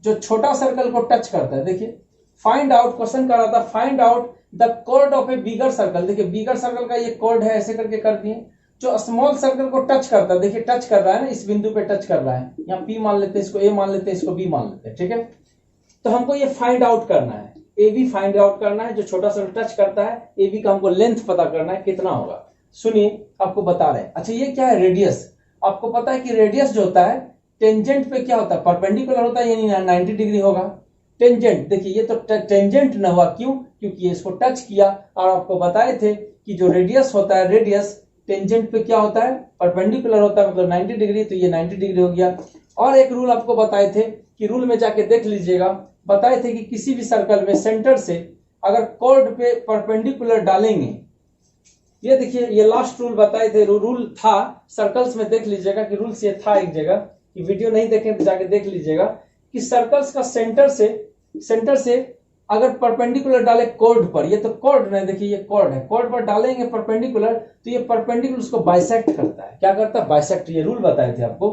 जो छोटा सर्कल को टच करता है। देखिए फाइंड आउट, क्वेश्चन कर रहा था find out the chord of a bigger circle, देखिए बिगर सर्कल का ये कॉर्ड है, ऐसे करके कर दिए, जो स्मॉल सर्कल को टच करता है, देखिए टच कर रहा है ना, इस बिंदु पे टच कर रहा है, यहाँ पी मान लेते हैं, इसको ए मान लेते हैं, इसको बी मान लेते हैं, ठीक है। तो हमको ये फाइंड आउट करना है, ए बी फाइंड आउट करना है, जो छोटा सर्कल टच करता है, ए बी का हमको लेंथ पता करना है कितना होगा। सुनिए आपको बता रहे हैं, अच्छा ये क्या है, रेडियस। आपको पता है कि रेडियस जो होता है टेंजेंट पे क्या होता है, परपेंडिकुलर होता है, यानी 90 डिग्री होगा। टेंजेंट देखिए ये तो टेंजेंट न हुआ, क्यों? क्योंकि इसको टच किया, और आपको बताए थे कि जो रेडियस होता है, रेडियस टेंजेंट पे क्या होता है, परपेंडिकुलर होता है, मतलब 90 डिग्री, तो ये 90 डिग्री हो गया। और एक रूल आपको बताए थे कि रूल में जाके देख लीजिएगा, बताए थे कि किसी भी सर्कल में सेंटर से अगर कॉर्ड पे परपेंडिकुलर डालेंगे, ये देखिए ये लास्ट रूल बताए थे, रूल था सर्कल्स में, देख लीजिएगा कि रूल्स ये था एक जगह, कि वीडियो नहीं देखें तो जाके देख लीजिएगा कि सर्कल्स का सेंटर से अगर परपेंडिकुलर डाले कॉर्ड पर, ये तो कॉर्ड नहीं, देखिए ये कॉर्ड है, कॉर्ड पर डालेंगे परपेंडिकुलर, तो ये परपेंडिकुलर उसको बाइसेक्ट करता है। क्या करता है? बाइसेक्ट। ये रूल बताए थे आपको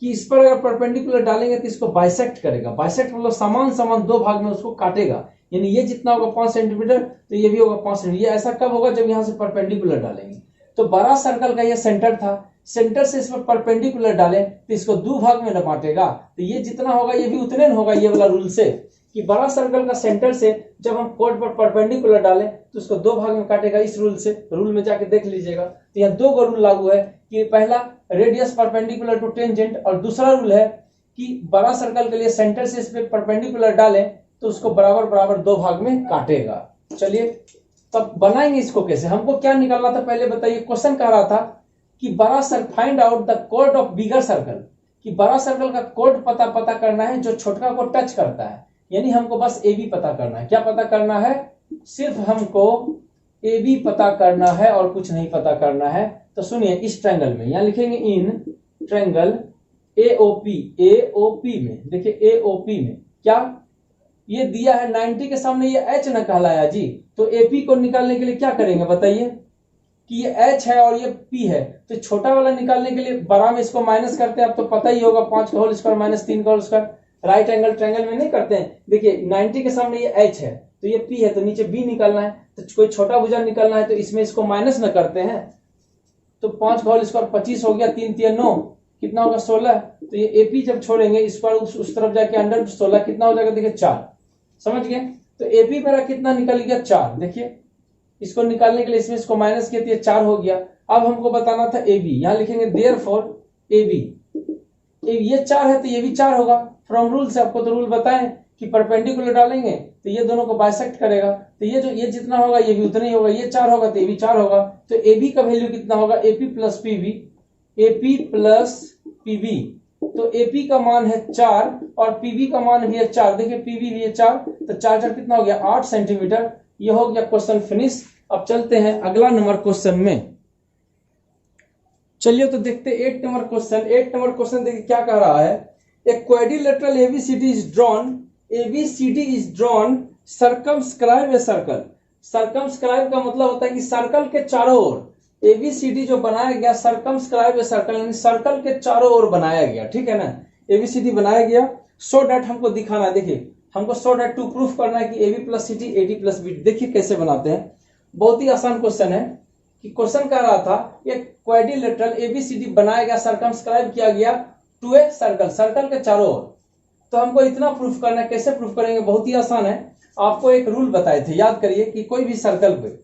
कि इस पर अगर परपेंडिकुलर डालेंगे तो इसको बाइसेक्ट करेगा। बाइसेक्ट मतलब समान समान दो भाग में उसको काटेगा, यानी ये जितना होगा 5 सेंटीमीटर तो ये भी होगा 5 सेंटीमीटर। ये ऐसा कब होगा? जब यहां से परपेंडिकुलर डालेंगे। तो बड़ा सर्कल का ये सेंटर था, सेंटर से इस पर परपेंडिकुलर डालें तो इसको दो भाग में न बांटेगा, तो ये जितना होगा ये भी उतने न होगा, ये वाला रूल से, कि बड़ा सर्कल का सेंटर से जब हम कॉर्ड पर परपेंडिकुलर डालें तो उसको दो भाग में काटेगा, इस रूल से। रूल में जाके देख लीजिएगा, तो यहाँ दो रूल लागू है कि पहला रेडियस परपेंडिकुलर टू टेंजेंट, और दूसरा रूल है कि बड़ा सर्कल के लिए सेंटर से इस पे परपेंडिकुलर डालें तो उसको बराबर बराबर दो भाग में काटेगा। चलिए तब बनाएंगे इसको कैसे, हमको क्या निकालना था पहले बताइए। क्वेश्चन कह रहा था कि बड़ा circle find out the chord of bigger circle, कि बड़ा सर्कल का कॉर्ड पता करना है जो छोटका को टच करता है, यानी हमको बस ए बी पता करना है। क्या पता करना है? सिर्फ हमको ए बी पता करना है और कुछ नहीं पता करना है। तो सुनिए, इस ट्रायंगल में यहां लिखेंगे इन ट्रायंगल एओपी में, देखिए एओपी में क्या ये दिया है 90 के सामने ये एच न कहलाया जी, तो एपी को निकालने के लिए क्या करेंगे बताइए, कि ये एच है और ये पी है, तो छोटा वाला निकालने के लिए बड़ा में इसको माइनस करते हैं, अब तो पता ही होगा 5 का होल स्क्वायर माइनस 3 का whole square, right angle triangle में नहीं करते हैं। देखिए 90 के सामने ये एच है तो ये पी है, तो नीचे बी निकालना है, तो कोई छोटा भुजा निकालना है तो इसमें इसको माइनस न करते हैं, तो 5 का होल स्क्वायर 25 हो गया, 3 3 9 कितना होगा 16, तो ये एपी जब छोड़ेंगे इस पर उस तरफ जाके अंडर 16 कितना हो जाएगा, देखिए 4, समझ गए। तो एपी मेरा कितना निकल गया 4, देखिए इसको निकालने के लिए इसमें इसको माइनस किया तो ये 4 हो गया। अब हमको बताना था ए बी, यहां लिखेंगे देयरफॉर ए बी, ये 4 है तो ये भी 4 होगा। फ्रॉम रूल से आपको तो रूल बताएं कि परपेंडिकुलर डालेंगे तो ये दोनों को बाइसेक्ट करेगा, तो ये जितना होगा ये भी उतना ही होगा, ये 4 होगा तो ये भी 4 होगा। तो ए बी का वैल्यू कितना होगा, AP plus PB, AP plus PB, तो एपी का मान है 4 और पीबी का मान भी है 4, देखिए पीबी भी है 4, तो 4 4 कितना हो गया 8 सेंटीमीटर। ये हो गया क्वेश्चन फिनिश। अब चलते हैं अगला नंबर क्वेश्चन में। चलिए तो देखते 8 नंबर क्वेश्चन। 8 नंबर क्वेश्चन देखिए क्या कह रहा है, एक quadrilateral ABCD is drawn, ABCD is drawn circumscribe a circle. Circumscribe का मतलब होता है कि सर्कल के चारों ओर, एबीसीडी जो बनाया गया सर्कमस्क्राइब ए सर्कल, यानी सर्कल के चारों ओर बनाया गया, ठीक है ना, एबीसीडी बनाया गया। सो डैट हमको दिखाना है, देखिए हमको सो डैट टू प्रूफ करना है कि AB plus CD AD plus B. देखिए कैसे बनाते हैं, बहुत ही आसान क्वेश्चन है। कि क्वेश्चन कह रहा था एक क्वाड्रिलेटरल एबीसीडी बनाया गया, सर्कमस्क्राइब किया गया टू ए सर्कल, सर्कल के चारों ओर। तो हमको इतना प्रूफ करना है, कैसे प्रूफ करेंगे, बहुत ही आसान है। आपको एक रूल बताए थे, याद करिए कि कोई भी सर्कल पर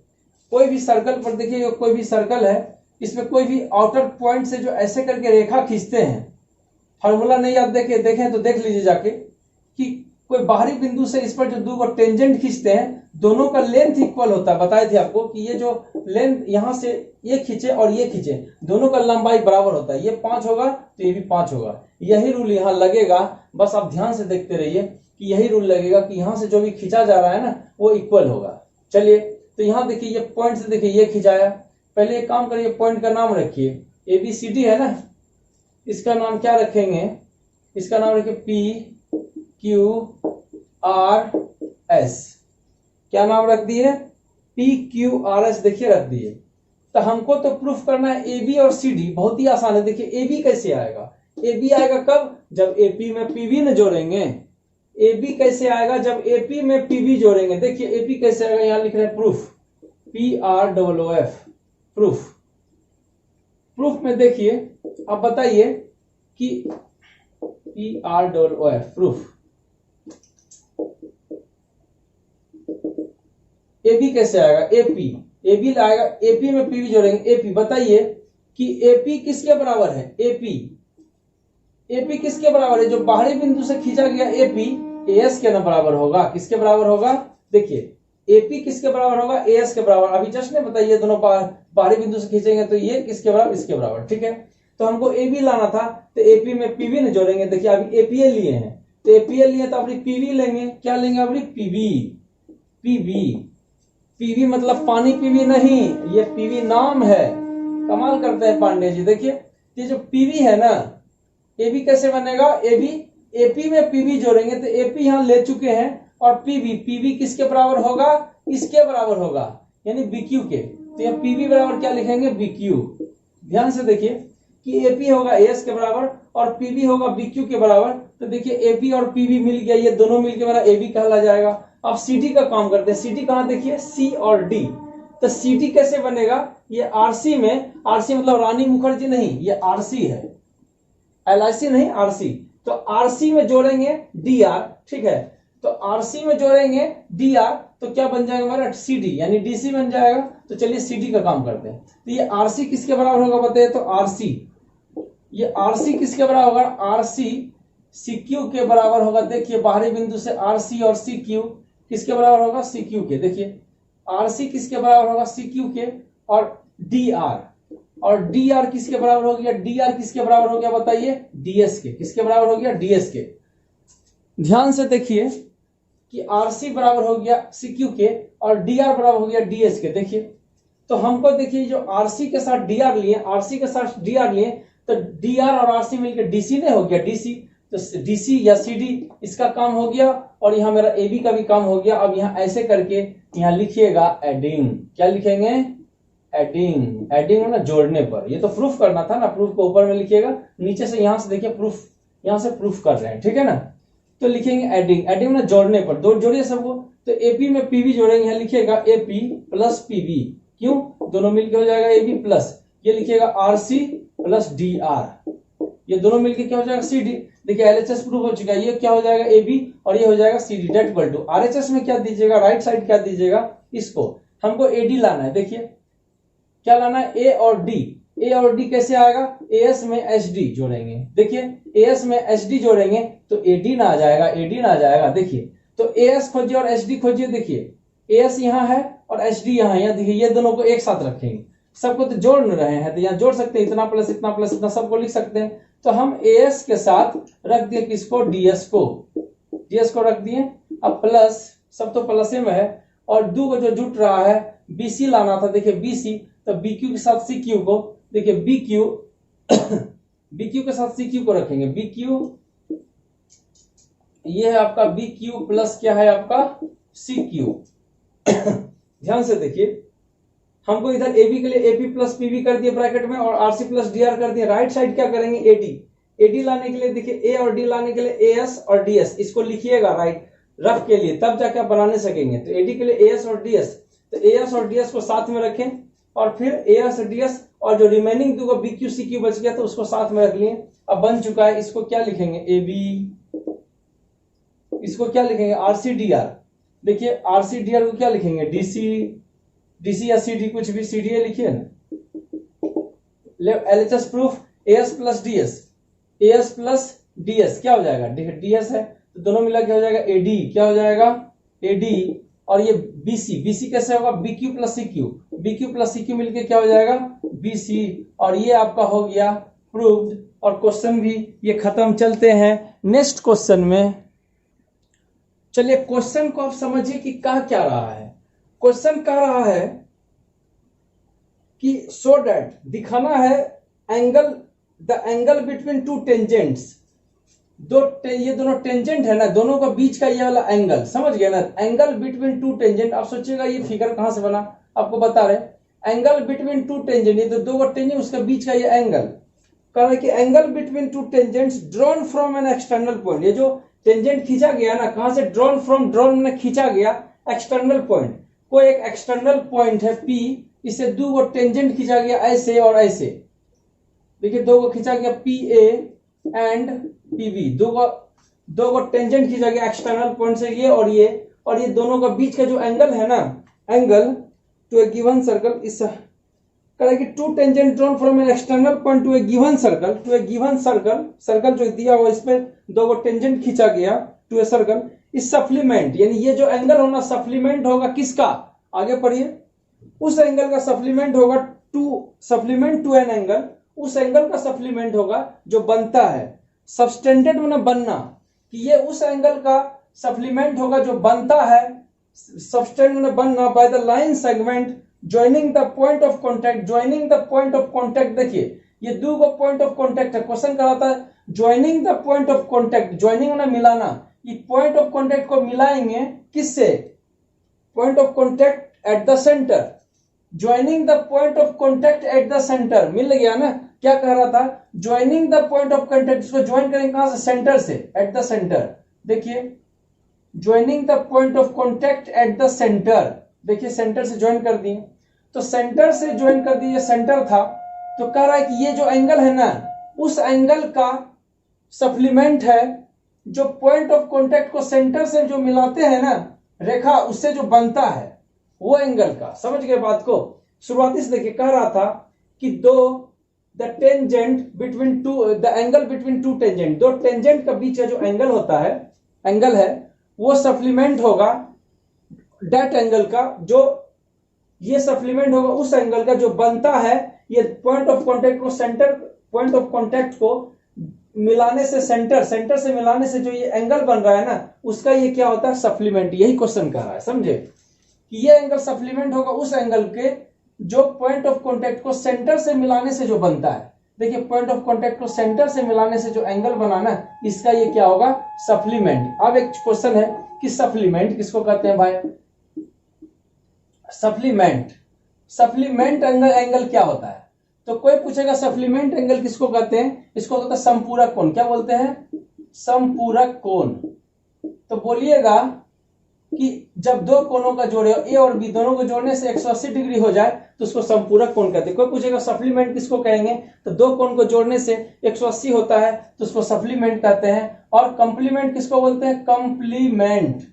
देखिए कोई भी सर्कल है, इसमें कोई भी आउटर पॉइंट से जो ऐसे करके रेखा खींचते हैं, फॉर्मूला नहीं आप देखें तो देख लीजिए जाके, कि कोई बाहरी बिंदु से इस पर जो दो टेंजेंट खींचते हैं दोनों का लेंथ इक्वल होता है। बताए थे आपको कि ये जो लेंथ यहां से ये खींचे और ये खींचे दोनों का लंबाई बराबर होता है। ये 5 होगा तो ये भी 5 होगा। यही रूल यहां लगेगा, बस आप ध्यान से देखते रहिए कि यही रूल लगेगा कि यहां से जो भी खींचा जा रहा है ना वो इक्वल होगा। चलिए तो यहां देखिए ये पॉइंट से देखिए ये खिंचाया। पहले एक काम करिए, पॉइंट का नाम रखिए। ABCD है ना, इसका नाम क्या रखेंगे? इसका नाम रखिए PQRS। क्या नाम रख दिए? PQRS देखिए रख दिए। तो हमको तो प्रूफ करना है AB और CD। बहुत ही आसान है। देखिए AB कैसे आएगा? AB आएगा कब? जब AP में PB न जोड़ेंगे। AB कैसे आएगा? जब AP में PB जोड़ेंगे। देखिए AP कैसे आएगा, यहां लिख रहे हैं प्रूफ, PROOF, प्रूफ। प्रूफ में देखिए अब बताइए कि PROOF प्रूफ AB कैसे आएगा? AB लाएगा, AP में PB जोड़ेंगे। AP बताइए कि AP किसके बराबर है? AP किसके बराबर है? जो बाहरी बिंदु से खींचा गया AP AS के न बराबर होगा। किसके बराबर होगा? देखिए AP किसके बराबर होगा? AS के बराबर। अभी जस्ट ने बताइए दोनों बाहरी बिंदु से खींचेंगे तो ये किसके बराबर? इसके बराबर। ठीक है, तो हमको AB लाना था तो AP में PB न जोड़ेंगे। देखिए अभी APL लिए हैं तो APL लिए तो अपनी PB लेंगे। क्या लेंगे? अपनी PB मतलब पानी PB नहीं, ये PB नाम है। कमाल करते हैं पांडे जी। देखिए ये जो PB है ना, AB कैसे बनेगा? AP में PB जोड़ेंगे तो AP यहां ले चुके हैं और PB किसके बराबर होगा? इसके बराबर होगा, यानी BQ के। तो यह PB बराबर क्या लिखेंगे? BQ। ध्यान से देखिए कि AP होगा AS के बराबर और PB होगा BQ के बराबर। तो देखिए AP और PB मिल गया, ये दोनों मिलकर मेरा AB कहला जाएगा। अब CD का काम करते हैं। CD कहां? देखिए C और D। तो CD कैसे बनेगा? ये RC में, RC मतलब रानी मुखर्जी नहीं, ये RC है, LIC नहीं, RC। तो RC में जोड़ेंगे DR। ठीक है, तो RC में जोड़ेंगे DR तो क्या बन जाएगा हमारा? CD, यानी DC बन जाएगा। तो चलिए CD का काम करते हैं। तो ये RC किसके बराबर होगा बताइए? तो RC, ये RC किसके बराबर होगा? RC CQ के बराबर होगा। देखिए बाहरी बिंदु से RC और CQ किसके बराबर होगा? CQ के। देखिए RC किसके बराबर होगा? CQ के। और DR किसके बराबर हो गया? DR किसके बराबर हो गया बताइए? DS के। किसके बराबर हो गया? DS के। ध्यान से देखिए कि RC बराबर हो गया CQ के और DR बराबर हो गया DS के। देखिए तो हमको देखिए जो RC के साथ DR लिए, RC के साथ DR लिए तो DR और RC मिलकर DC नहीं हो गया? DC, तो DC या CD इसका काम हो गया और यहाँ मेरा AB का भी काम हो गया। अब यहाँ ऐसे करके यहाँ लिखिएगा एडिंग। क्या लिखेंगे? एडिंग ना, जोड़ने पर। ये तो प्रूफ करना था ना, प्रूफ को ऊपर में लिखिएगा, नीचे से यहां से देखिए प्रूफ, यहां से प्रूफ कर रहे हैं। ठीक है ना, तो लिखेंगे एडिंग ना, जोड़ने पर। दो जोड़िए सबको। तो AP में PB जोड़ेंगे, यहाँ लिखिएगा AP प्लस PB। क्यों? दोनों मिलकर हो जाएगा AB प्लस, ये लिखिएगा RC प्लस DR, ये दोनों मिलकर क्या हो जाएगा? CD। देखिए LHS प्रूफ हो चुका है। ये क्या हो जाएगा? AB और ये हो जाएगा CD। That equal to RHS में क्या दीजिएगा? राइट साइड क्या दीजिएगा? इसको हमको AD लाना है। देखिए क्या लाना है? A और D कैसे आएगा? AS में HD जोड़ेंगे। देखिए AS में HD जोड़ेंगे तो AD ना आ जाएगा। देखिए तो AS खोजिए और HD खोजिए। देखिए AS यहाँ है और HD यहाँ है। देखिए ये दोनों को एक साथ रखेंगे, सबको तो जोड़ रहे हैं तो यहाँ जोड़ सकते हैं, इतना प्लस इतना प्लस इतना सबको लिख सकते हैं। तो हम AS के साथ रख दिए किसको? DS को रख दिए। अब प्लस, सब तो प्लस में है और दो को जो जुट रहा है BC लाना था। देखिए BC, तो BQ के साथ CQ को, देखिए BQ के साथ CQ को रखेंगे। BQ ये है आपका BQ प्लस क्या है आपका? CQ। ध्यान से देखिए, हमको इधर AB के लिए AP प्लस PB कर दिए ब्रैकेट में और RC प्लस DR कर दिए। राइट साइड क्या करेंगे? AD लाने के लिए देखिए A और D लाने के लिए AS और DS, इसको लिखिएगा राइट रफ के लिए, तब जाके आप बनाने सकेंगे। तो AD के लिए AS और DS, तो AS और DS को साथ में रखें और फिर AS और DS और जो रिमेनिंग दो BQ CQ बच गया तो उसको साथ में रख लिए। अब बन चुका है, इसको क्या लिखेंगे? AB, इसको क्या लिखेंगे? RC DR। देखिए RC DR को क्या लिखेंगे? DC या CD, कुछ भी CDA लिखिए ना। LHS proof AS plus DS क्या हो जाएगा? DS है तो दोनों मिला क्या हो जाएगा एडी, क्या हो जाएगा एडी। और ये बीसी, बीसी कैसे होगा BQ plus CQ, BQ plus CQ मिलके क्या हो जाएगा बीसी। और ये आपका हो गया प्रूव्ड। और क्वेश्चन भी ये खत्म। चलते हैं नेक्स्ट क्वेश्चन में। चलिए क्वेश्चन को आप समझिए कि कह क्या रहा है। क्वेश्चन कह रहा है कि सो दैट, दिखाना है angle, the angle between two tangents. ये दोनों टेंजेंट है ना, दोनों का बीच का ये वाला एंगल, समझ गया ना, एंगल बिटवीन टू टेंजेंट। आप सोचिएगा ये फिगर कहां से बना, आपको बता रहे एंगल बिटवीन टू टेंजेंट, ये तो दो टेंजेंट, उसका बीच का ये एंगल। कह रहा है कि angle between two tangents drawn from an external point. ये जो टेंजेंट खींचा गया ना, कहां से, ड्रॉन फ्रॉम, ड्रॉन में खींचा गया एक्सटर्नल पॉइंट। कोई एक एक्सटर्नल पॉइंट है P, इसे दो गो टेंजेंट खींचा गया ऐसे और ऐसे। देखिए दो गो खींचा गया PA एंड PB, दो गो टेंजेंट खींचा गया एक्सटर्नल पॉइंट से, ये और ये। और ये दोनों का बीच का जो एंगल है ना, angle to a given circle, इस करें कि two tangent drawn from an external point to a given circle, to a given circle, circle जो दिया हुआ इस पे दो गो टेंजेंट खींचा गया टू ए सर्कल, इस सप्लीमेंट, यानी ये जो एंगल होना सप्लीमेंट होगा किसका, आगे पढ़िए, उस एंगल का सप्लीमेंट होगा to, supplement to an angle, उस एंगल का सप्लीमेंट होगा जो बनता है, सबस्टेंडेड में बनना, कि ये उस एंगल का सप्लीमेंट होगा जो बनता है, सबस्टेंडेड में बनना by the line segment joining the point of contact, joining the point of contact. देखिए ये दो को पॉइंट ऑफ कॉन्टैक्ट है, क्वेश्चन कराता है joining the point of contact, joining में मिलाना, ये पॉइंट ऑफ कॉन्टैक्ट को मिलाएंगे किससे, point of contact at the centre, joining the point of contact at the centre, मिल गया ना। क्या कह रहा था, joining the point of contact, इसको ज्वाइन करेंगे कहां से, सेंटर से, एट द सेंटर। देखिए joining the point of contact at the centre, देखिए सेंटर से ज्वाइन कर दिए, तो सेंटर से ज्वाइन कर दिए, सेंटर था, तो कह रहा है कि ये जो एंगल है ना, उस एंगल का सप्लीमेंट है जो पॉइंट ऑफ कॉन्टैक्ट को सेंटर से जो मिलाते हैं ना रेखा, उससे जो बनता है वो एंगल का, समझ गए बात को। शुरुआती से देखिए कह रहा था कि दो the tangent between two, the angle between two tangent, दो टेंजेंट का बीच का जो एंगल होता है, एंगल है, वो सप्लीमेंट होगा डेट एंगल का, जो ये सप्लीमेंट होगा उस एंगल का जो बनता है, ये पॉइंट ऑफ कॉन्टैक्ट को सेंटर, पॉइंट ऑफ कॉन्टैक्ट को मिलाने से, सेंटर, सेंटर से मिलाने से जो ये एंगल बन रहा है ना, उसका ये क्या होता है, सप्लीमेंट। यही क्वेश्चन कर रहा है, समझे, कि ये एंगल सप्लीमेंट होगा उस एंगल के जो पॉइंट ऑफ कॉन्टैक्ट को सेंटर से मिलाने से जो बनता है। देखिए पॉइंट ऑफ कॉन्टैक्ट को सेंटर से मिलाने से जो एंगल बनाना, इसका ये क्या होगा, सप्लीमेंट। अब एक क्वेश्चन है कि सप्लीमेंट किसको कहते हैं भाई, सप्लीमेंट, सप्लीमेंट एंगल क्या होता है, तो कोई पूछेगा सप्लीमेंट एंगल किसको कहते हैं, इसको कहते हैं समपूरक कोण। क्या बोलते हैं, समपूरक कोण। तो बोलिएगा कि जब दो कोणों का जोड़े, ए और बी दोनों को जोड़ने से 180 डिग्री हो जाए तो उसको संपूरक कोण कहते हैं। कोई पूछेगा सप्लीमेंट किसको कहेंगे, तो दो कोण को जोड़ने से 180 होता है तो उसको सप्लीमेंट कहते हैं। और कंप्लीमेंट किसको बोलते हैं, कंप्लीमेंट,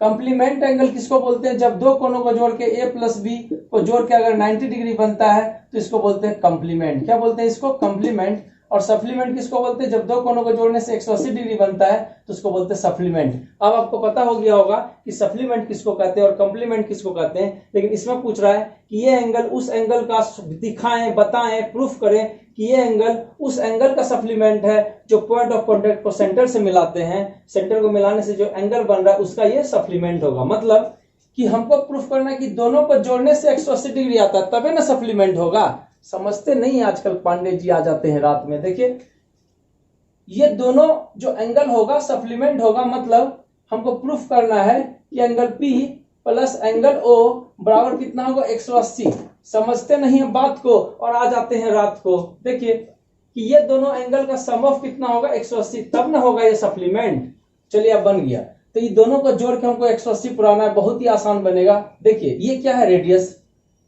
कंप्लीमेंट एंगल किसको बोलते हैं, जब दो कोणों को जोड़ के ए प्लस बी को जोड़ के अगर 90 डिग्री बनता है तो इसको बोलते हैं कंप्लीमेंट। क्या बोलते हैं इसको, कंप्लीमेंट। और सप्लीमेंट किसको बोलते हैं, जब दो कोणों को जोड़ने से 180 डिग्री बनता है तो उसको बोलते हैं सप्लीमेंट। अब आपको पता हो गया होगा कि सप्लीमेंट किसको कहते हैं और कंप्लीमेंट किसको कहते हैं, लेकिन इसमें पूछ रहा है कि ये एंगल उस एंगल का दिखाएं, बताएं, प्रूफ करें कि ये एंगल उस एंगल का सप्लीमेंट है जो पॉइंट ऑफ कॉन्टैक्ट को सेंटर से मिलाते हैं, सेंटर को मिलाने से जो एंगल बन रहा है उसका ये सप्लीमेंट होगा। मतलब कि हमको प्रूफ करना है कि दोनों को जोड़ने से 180 डिग्री आता है तबे ना सप्लीमेंट होगा। समझते नहीं, आजकल पांडे जी आ जाते हैं रात में। देखिए ये दोनों जो एंगल होगा सप्लीमेंट होगा, मतलब हमको प्रूफ करना है कि angle P plus angle O बराबर कितना होगा, 180। समझते नहीं है बात को और आ जाते हैं रात को। देखिए कि ये दोनों एंगल का सम ऑफ कितना होगा, 180, तब ना होगा ये सप्लीमेंट। चलिए अब बन गया, तो ये दोनों को जोड़ के हमको 180 पुराना है, बहुत ही आसान बनेगा। देखिए ये क्या है, रेडियस,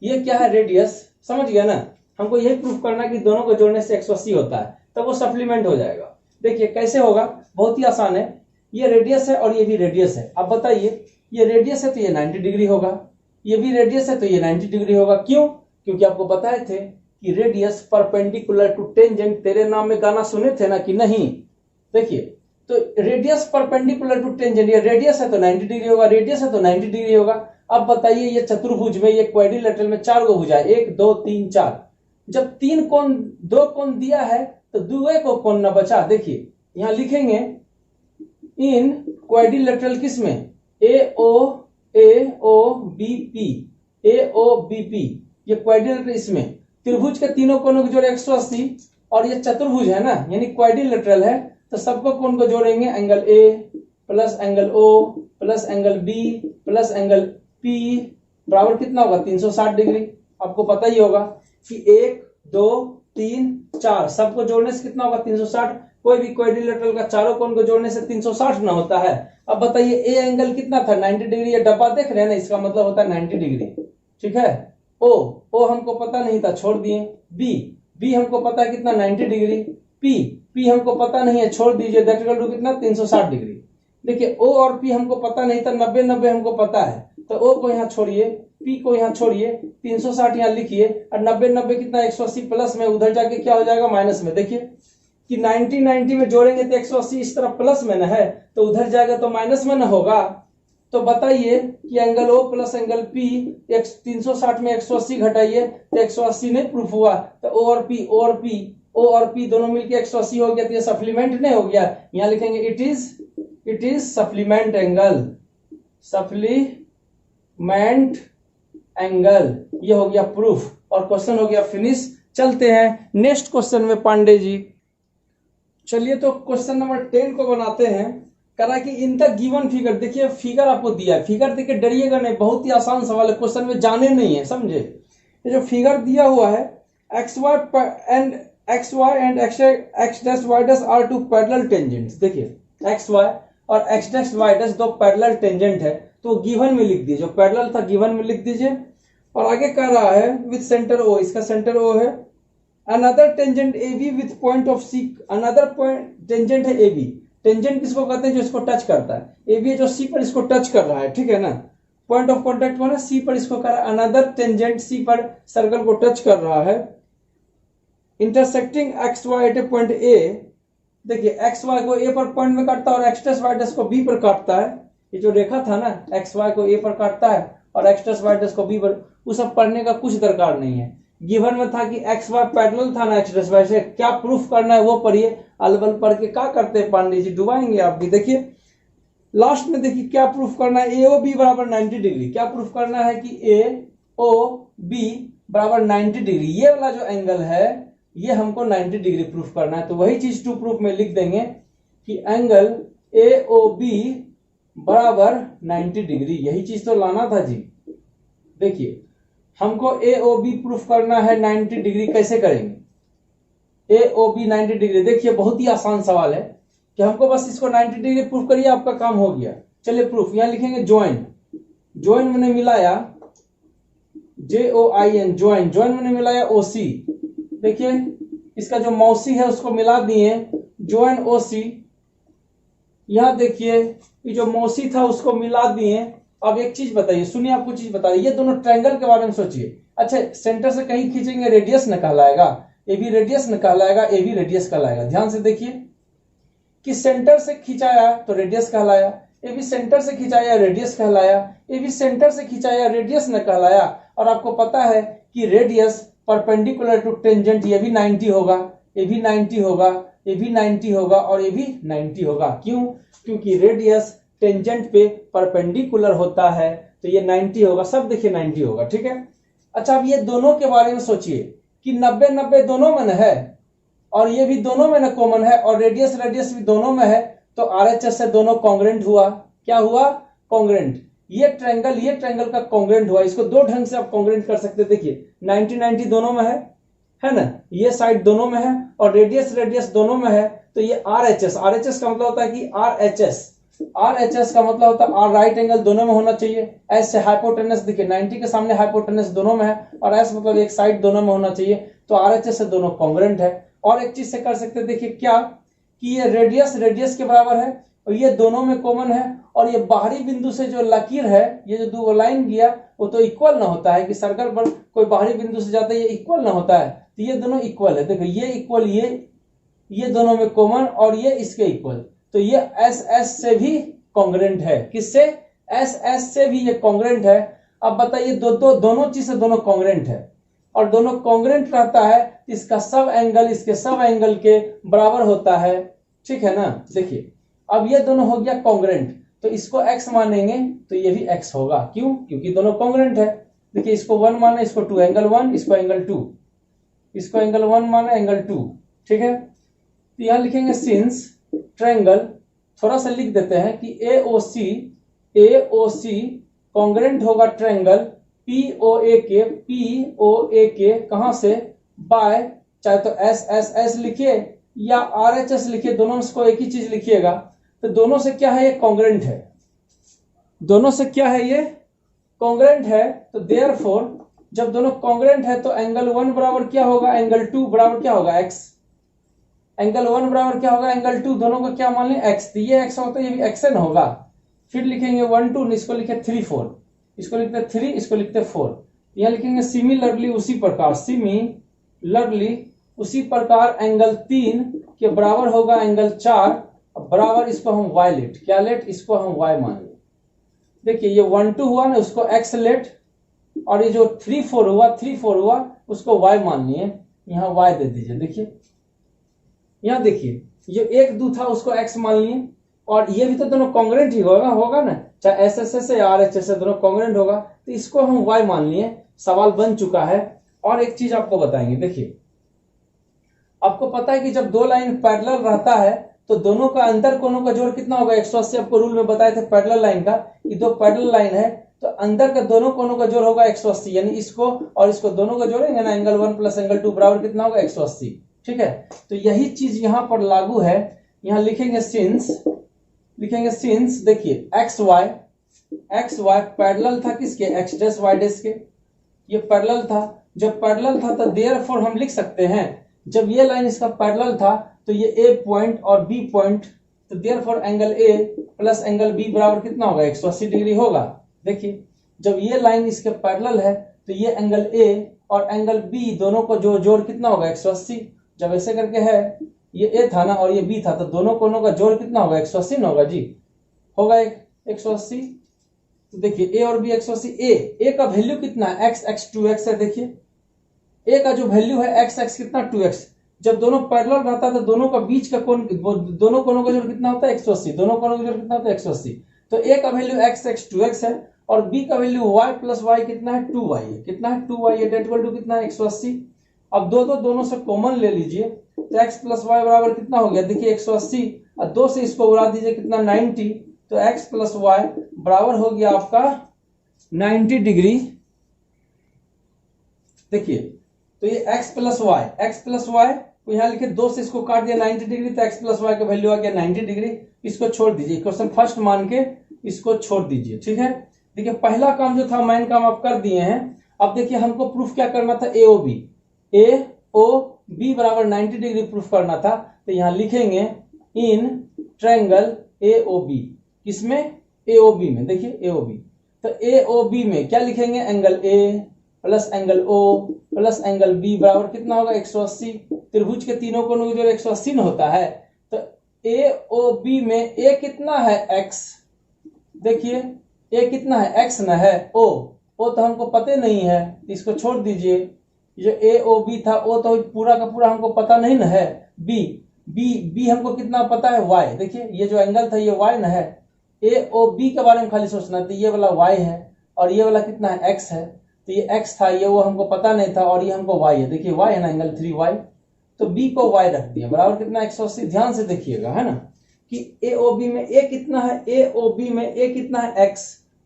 ये क्या है, रेडियस, समझ गया ना। हमको यही प्रूफ करना कि दोनों को जोड़ने से 180 होता है तब वो सप्लीमेंट हो जाएगा। देखिए कैसे होगा, बहुत ही आसान है। ये रेडियस है और ये भी रेडियस है। अब बताइए ये रेडियस है तो ये 90 डिग्री होगा, ये भी रेडियस है तो ये 90 डिग्री होगा। क्यों, क्योंकि आपको बताए थे कि रेडियस परपेंडिकुलर टू टेंजेंट। तेरे नाम में गाना सुने थे ना कि नहीं। देखिए तो रेडियस परपेंडिकुलर टू टेंजेंट, ये रेडियस है तो 90 डिग्री होगा, रेडियस है तो 90 डिग्री होगा। अब बताइए ये चतुर्भुज में, ये क्वाड्रिलेटरल में 4 गो भुजा, 1 2 3 4, जब 3 कोण 2 कोण दिया है तो दुए को कोण न बचा। देखिए यहां लिखेंगे इन क्वाड्रिलेटरल किसमें, AOBP, AOBP, ये क्वाड्रिलेटरल, इसमें त्रिभुज के तीनों कोणों को जोड़े 180, और ये चतुर्भुज है ना यानी क्वाड्रिलेटरल है, तो सबको कोण को जोड़ेंगे, angle A plus angle O plus angle B plus angle P बराबर कितना होगा 360 डिग्री। आपको पता ही होगा कि 1 2 3 4 सबको जोड़ने से कितना होगा 360। कोई भी क्वाड्रिलेटरल का चारों कोण को जोड़ने से 360 ना होता है। अब बताइए A एंगल कितना था 90 डिग्री, ये डब्बा देख रहे हैं ना, इसका मतलब होता है 90 डिग्री। ठीक है, O हमको पता नहीं था, छोड़ दिए। B हमको पता है कितना 90 डिग्री। P हमको पता नहीं है, छोड़ दीजिए, दैट इक्वल टू कितना 360 डिग्री। देखिए O और P हमको पता नहीं था, 90 90 हमको पता है, तो O को यहाँ छोड़िए, P को यहाँ छोड़िए, 360 यहाँ लिखिए, और 90 90 कितना 180 प्लस में, उधर जाके क्या हो जाएगा माइनस में। देखिए कि 90 90 में जोड़ेंगे तो 180 इस तरफ प्लस में न है, तो उधर जाएगा तो माइनस में न होगा। तो बताइए कि angle O plus angle P 360 में 180 घटाइए तो 180 नहीं प्रूफ हुआ, तो O और P दोनों मिलके 180 हो गया, तो ये सप्लीमेंट नहीं हो गया। यहां लिखेंगे it is supplement angle, supplement angle, ये हो गया प्रूफ, और क्वेश्चन हो गया फिनिश। चलते हैं नेक्स्ट क्वेश्चन में पांडे जी। चलिए तो क्वेश्चन नंबर 10 को बनाते हैं। करा कि इन द गिवन फिगर, देखिए फिगर आपको दिया है, फिगर देखिए डरिएगा नहीं, बहुत ही आसान सवाल है, क्वेश्चन में जाने नहीं है, समझे। ये जो फिगर दिया हुआ है XY and x dash y dash are two parallel tangents. देखिए XY और x डैश y डैश दो पैरेलल टेंजेंट है, तो गिवन में लिख दीजिए, जो पैरेलल था गिवन में लिख दीजिए। और आगे कह रहा है विथ सेंटर O, इसका सेंटर O है। Another tangent AB with point of C, another point tangent है AB। टेंजेंट किसको कहते हैं, जो इसको टच करता है, AB जो C पर इसको टच कर रहा है, ठीक है ना। पॉइंट ऑफ कॉन्टेक्ट कौन है, C पर इसको कर रहा है। अनदर टेंजेंट C पर सर्कल को टच कर रहा है। Intersecting XY at a point A, देखिए XY को A पर पॉइंट में काटता है और x डैश y डैश को B पर काटता है। ये जो रेखा था ना, XY को A पर काटता है और x डैश y डैश को B पर, वो सब पढ़ने का कुछ दरकार नहीं है। गिवन में था कि XY पैरेलल था ना x डैश y से, क्या प्रूफ करना है वो पढ़िए। अलबल पढ़ के क्या करते हैं पांडे जी, डुबाएंगे आप भी। देखिए लास्ट में देखिए क्या प्रूफ करना है, AOB बराबर 90 डिग्री। क्या प्रूफ करना है कि AOB बराबर 90 डिग्री, ये वाला जो एंगल है ये हमको 90 डिग्री प्रूफ करना है। तो वही चीज टू प्रूफ में लिख देंगे कि एंगल AOB बराबर 90 डिग्री, यही चीज तो लाना था जी। देखिए हमको AOB प्रूफ करना है 90 डिग्री, कैसे करेंगे AOB 90 डिग्री। देखिए बहुत ही आसान सवाल है कि हमको बस इसको 90 डिग्री प्रूफ करिए, आपका काम हो गया। चलिए प्रूफ, यहां लिखेंगे ज्वाइन मैंने मिलाया JOIN, ज्वाइन मैंने मिलाया OC। देखिए इसका जो मौसी है उसको मिला दिए, ज्वाइन OC। यहां देखिए ये जो मौसी था उसको मिला दिए। अब एक चीज बताइए, सुनिए, आपको चीज बता रही, ये दोनों ट्रायंगल के बारे में सोचिए। अच्छा सेंटर से कहीं खींचेंगे रेडियस न कहलाएगा, AB रेडियस न कहलाएगा, AB रेडियस कहलाएगा। ध्यान से देखिए कि सेंटर से खिंचाया तो रेडियस कहलाया, AB सेंटर से खिंचाया रेडियस कहलाया, AB सेंटर से खिंचाया रेडियस न कहलाया। और आपको पता है कि रेडियस परपेंडिकुलर टू टेंजेंट, ये भी 90 होगा, ये भी 90 होगा, ये भी 90 होगा और ये भी 90 होगा। क्यों, क्योंकि रेडियस टेंजेंट पे परपेंडिकुलर होता है, तो ये 90 होगा, सब देखिए 90 होगा, ठीक है। अच्छा अब ये दोनों के बारे में सोचिए कि 90 90 दोनों में है और ये भी दोनों में ना कॉमन है, और रेडियस भी दोनों में है, तो RHS से दोनों कॉन्ग्रेंट हुआ। क्या हुआ, कॉन्ग्रेंट। ये ट्रायंगल का कॉन्ग्रेंट हुआ। इसको दो ढंग से आप कॉन्ग्रेंट कर सकते हैं। देखिए 90 90 दोनों में है ना, ये साइड दोनों में है और रेडियस दोनों में है, तो ये RHS का मतलब होता है कि RHS का मतलब होता है R राइट एंगल दोनों में होना चाहिए। S से हाइपोटेनस, देखिए 90 के सामने हाइपोटेनस दोनों में है, और S मतलब एक साइड दोनों में होना चाहिए, तो RHS से दोनों कॉन्ग्रेंट है। और एक चीज से कर सकते हैं, देखिए क्या कि ये रेडियस के बराबर है और ये दोनों में कॉमन है, और ये बाहरी बिंदु से जो लकीर है, ये जो दो लाइन गया वो तो इक्वल ना होता है कि सर्कल पर कोई बाहरी बिंदु से जाता है, ये इक्वल ना होता है, तो ये दोनों इक्वल है। देखो ये इक्वल, ये दोनों में कॉमन और ये इसके इक्वल, तो ये एस एस से भी कॉन्ग्रेंट है। किससे? एस एस से भी ये कॉन्ग्रेंट है। अब बताइए दोनों चीज से दोनों कॉन्ग्रेंट है और दोनों कॉन्ग्रेंट रहता है, इसका सब एंगल इसके सब एंगल के बराबर होता है। ठीक है ना। देखिए अब ये दोनों हो गया कॉन्ग्रेंट, तो इसको x मानेंगे तो ये भी x होगा। क्यों? क्योंकि दोनों कॉन्ग्रेंट है। देखिए इसको 1 माना, इसको 2, एंगल 1, इसको एंगल 2, इसको एंगल 1 माना, एंगल 2। ठीक है, तो यहां लिखेंगे सिंस ट्रायंगल, थोड़ा सा लिख देते हैं कि AOC कॉन्ग्रेंट होगा ट्रायंगल POA के कहां से? बाय, चाहे तो SSS लिखिए या RHS लिखिए, दोनों को एक ही चीज लिखिएगा। तो दोनों से क्या है? ये कॉन्ग्रेंट है। दोनों से क्या है? ये कॉन्ग्रेंट है। तो देयरफॉर जब दोनों कॉन्ग्रेंट है तो एंगल 1 बराबर क्या होगा? एंगल 2 बराबर क्या होगा? x। एंगल 1 बराबर क्या होगा? एंगल 2। दोनों को क्या मान लें? x। तो ये x होता है, ये भी xn होगा। फिर लिखेंगे 1 2, इसको लिखे 3 4, इसको लिखते 3, इसको लिखते 4। यहां लिखेंगे सिमिलरली, उसी प्रकार, सिमिलरली उसी प्रकार एंगल 3 के बराबर होगा एंगल 4 बराबर, इसको हम y लेट, क्या लेट? इसको हम y मान लें। देखिए ये 1 2 हुआ ना, उसको x लेट, और ये जो 3 4 हुआ उसको y मान लिए, यहाँ y दे दीजिए। देखिए यहाँ देखिए जो 1 2 था उसको x मान लिए, और ये भी तो दोनों कॉन्ग्रेंट ही होगा ना, चाहे SSS से या RHS से दोनों कॉन्ग्रेंट होगा, तो इसको हम y मान लिए। सवाल बन चुका है। और एक चीज आपको बताएंगे, देखिए आपको पता है कि जब दो लाइन पैरेलल रहता है तो दोनों का अंतर कोणों का जोड़ कितना होगा? 180। आपको रूल में बताए थे पैरेलल लाइन का, कि दो पैरेलल लाइन है तो अंदर का दोनों कोणों का जोड़ होगा 180, यानी इसको और इसको दोनों को जोड़ेंगे ना, एंगल 1 प्लस एंगल 2 बराबर कितना होगा? 180। ठीक है, तो यही चीज यहां पर लागू है। यहां लिखेंगे सिंस, देखिए एक्स वाई पैरेलल था किसके? एक्स डैश वाई डैश के, ये पैरेलल था। जब पैरेलल था तो देयरफॉर हम लिख सकते हैं, जब ये लाइन इसका पैरेलल था तो ये ए पॉइंट और बी पॉइंट, तो therefore angle A plus angle B बराबर कितना होगा? 180 डिग्री होगा। देखिए जब ये लाइन इसके पैरेलल है तो ये एंगल ए और एंगल बी दोनों को जोड़ कितना होगा? 180। जब ऐसे करके है, ये ए था ना और ये बी था, तो दोनों कोणों का जोड़ कितना होगा? 180 ना होगा जी, होगा 180। तो देखिए ए और बी 180। ए का वैल्यू कितना है? x 2x है। देखिए ए का जो वैल्यू है x कितना? 2x। जब दोनों पैरेलल रहता है तो दोनों का बीच का कोण, दोनों कोणों का जोड़ कितना होता है? 180। दोनों कोणों का जोड़ कितना होता है? 180। तो ए का वैल्यू x 2x है और बी का वैल्यू y प्लस वाई कितना है? 2y है। कितना है? 2y है। डेट इक्वल टू कितना है? 180। अब दोनों से कॉमन ले लीजिए, तो x प्लस वाई बराबर कितना हो गया? देखिए 180 और 2 से इसको उड़ा दीजिए, कितना? 90। तो x प्लस वाई बराबर हो गया आपका 90 डिग्री। देखिए तो ये x प्लस वाई तो यहां लिखे 2 से इसको काट दिया 90 डिग्री, तो x प्लस वाई का वैल्यू आ गया 90 डिग्री। इसको छोड़ दीजिए, इक्वेशन फर्स्ट मान के इसको छोड़ दीजिए। ठीक है, देखिए पहला काम जो था मेन काम आप कर दिए हैं। अब देखिए हमको प्रूफ क्या करना था? AOB बराबर 90 डिग्री प्रूफ करना था। तो यहां लिखेंगे इन ट्रायंगल AOB, किसमें? AOB में। देखिए AOB, तो AOB में क्या लिखेंगे? Angle A plus angle O plus angle B बराबर कितना होगा? 180। त्रिभुज के तीनों कोणों का जोड़ 180 होता है। तो AOB में A कितना है? x। देखिए A कितना है? x ना है। O तो हमको पता नहीं है, इसको छोड़ दीजिए। जो AOB था O तो पूरा का पूरा हमको पता नहीं ना है। B हमको कितना पता है? y। देखिए ये जो एंगल था ये y ना है। AOB के बारे में खाली सोचना, तो ये वाला y है और ये वाला कितना है? x है। तो ये x था, ये वो हमको पता नहीं था, और ये हमको y है। देखिए y है ना, एंगल 3y, तो b को y रख दिया बराबर कितना? 180। ध्यान से देखिएगा, है ना, कि AOB में a कितना है? AOB में a कितना है? x।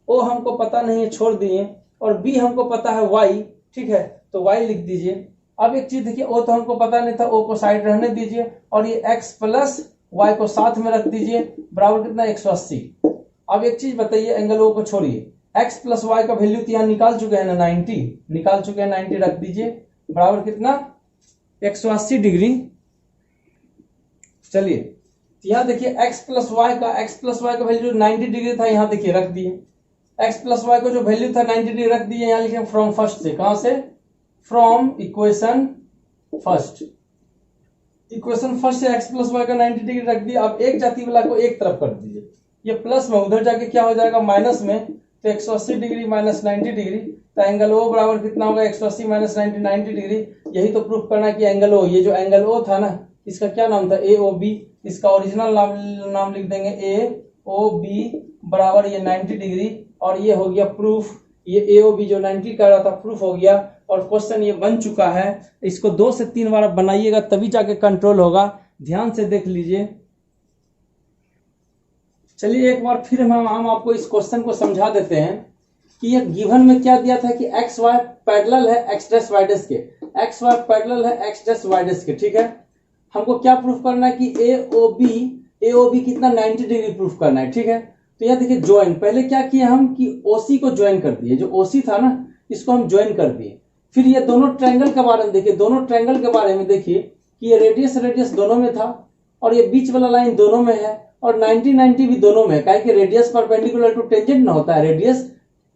o हमको पता नहीं है, छोड़ दिए, और b हमको पता है y। ठीक है, तो y लिख दीजिए। अब एक चीज देखिए, o तो हमको पता नहीं था, o को साइड रहने दीजिए, और ये x प्लस y को साथ में रख दीजिए बराबर कितना? 180। अब एक चीज बताइए, एंगल o को छोड़िए, x प्लस वाई का वैल्यू तो यहाँ निकाल चुके हैं ना, 90 निकाल चुके हैं, 90 रख दीजिए बराबर कितना? 180 डिग्री। चलिए तो यहाँ देखिए x प्लस वाई का वैल्यू 90 डिग्री था, यहाँ देखिए रख दिए। x प्लस वाई को जो वैल्यू था 90 डिग्री रख दिए, यहाँ लिखे फ्रॉम फर्स्ट से। कहां से? From equation first. Equation first से x प्लस वाई का 90 डिग्री रख दिया। अब एक जाति वाला को एक तरफ कर दीजिए, ये प्लस में उधर जाके क्या हो जाएगा माइनस में, तो 180 डिग्री माइनस 90 डिग्री, तो एंगल ओ बराबर कितना होगा 180 माइनस 90 डिग्री। यही तो प्रूफ करना कि एंगल ओ, ये जो एंगल ओ था ना इसका क्या नाम था ए ओ बी, इसका ओरिजिनल नाम लिख देंगे ए ओ बी बराबर ये 90 डिग्री, और ये हो गया प्रूफ। ये ए ओ बी जो 90 का रहा था प्रूफ हो गया, और क्वेश्चन ये बन चुका है। इसको 2 से 3 बार बनाइएगा तभी जाके कंट्रोल होगा, ध्यान से देख लीजिए। चलिए एक बार फिर हम आपको इस क्वेश्चन को समझा देते हैं कि ये गिवन में क्या दिया था कि एक्स वाई पैरेलल है एक्स डैश वाई डैश के, एक्स वाई पैरेलल है एक्स डैश वाई डैश के, ठीक है। हमको क्या प्रूफ करना है कि ए ओ बी कितना 90 डिग्री प्रूफ करना है, ठीक है। तो यह देखिए ज्वाइन, पहले क्या किया हम कि ओसी को ज्वाइन कर दिए, जो ओसी था ना इसको हम ज्वाइन कर दिए। फिर ये दोनों ट्रायंगल के बारे में देखिए, दोनों ट्रायंगल के बारे में देखिए कि ये रेडियस दोनों में था, और ये बीच वाला लाइन दोनों में है, और 90 भी दोनों में है, काहे कि रेडियस परपेंडिकुलर टू टेंजेंट ना होता है, रेडियस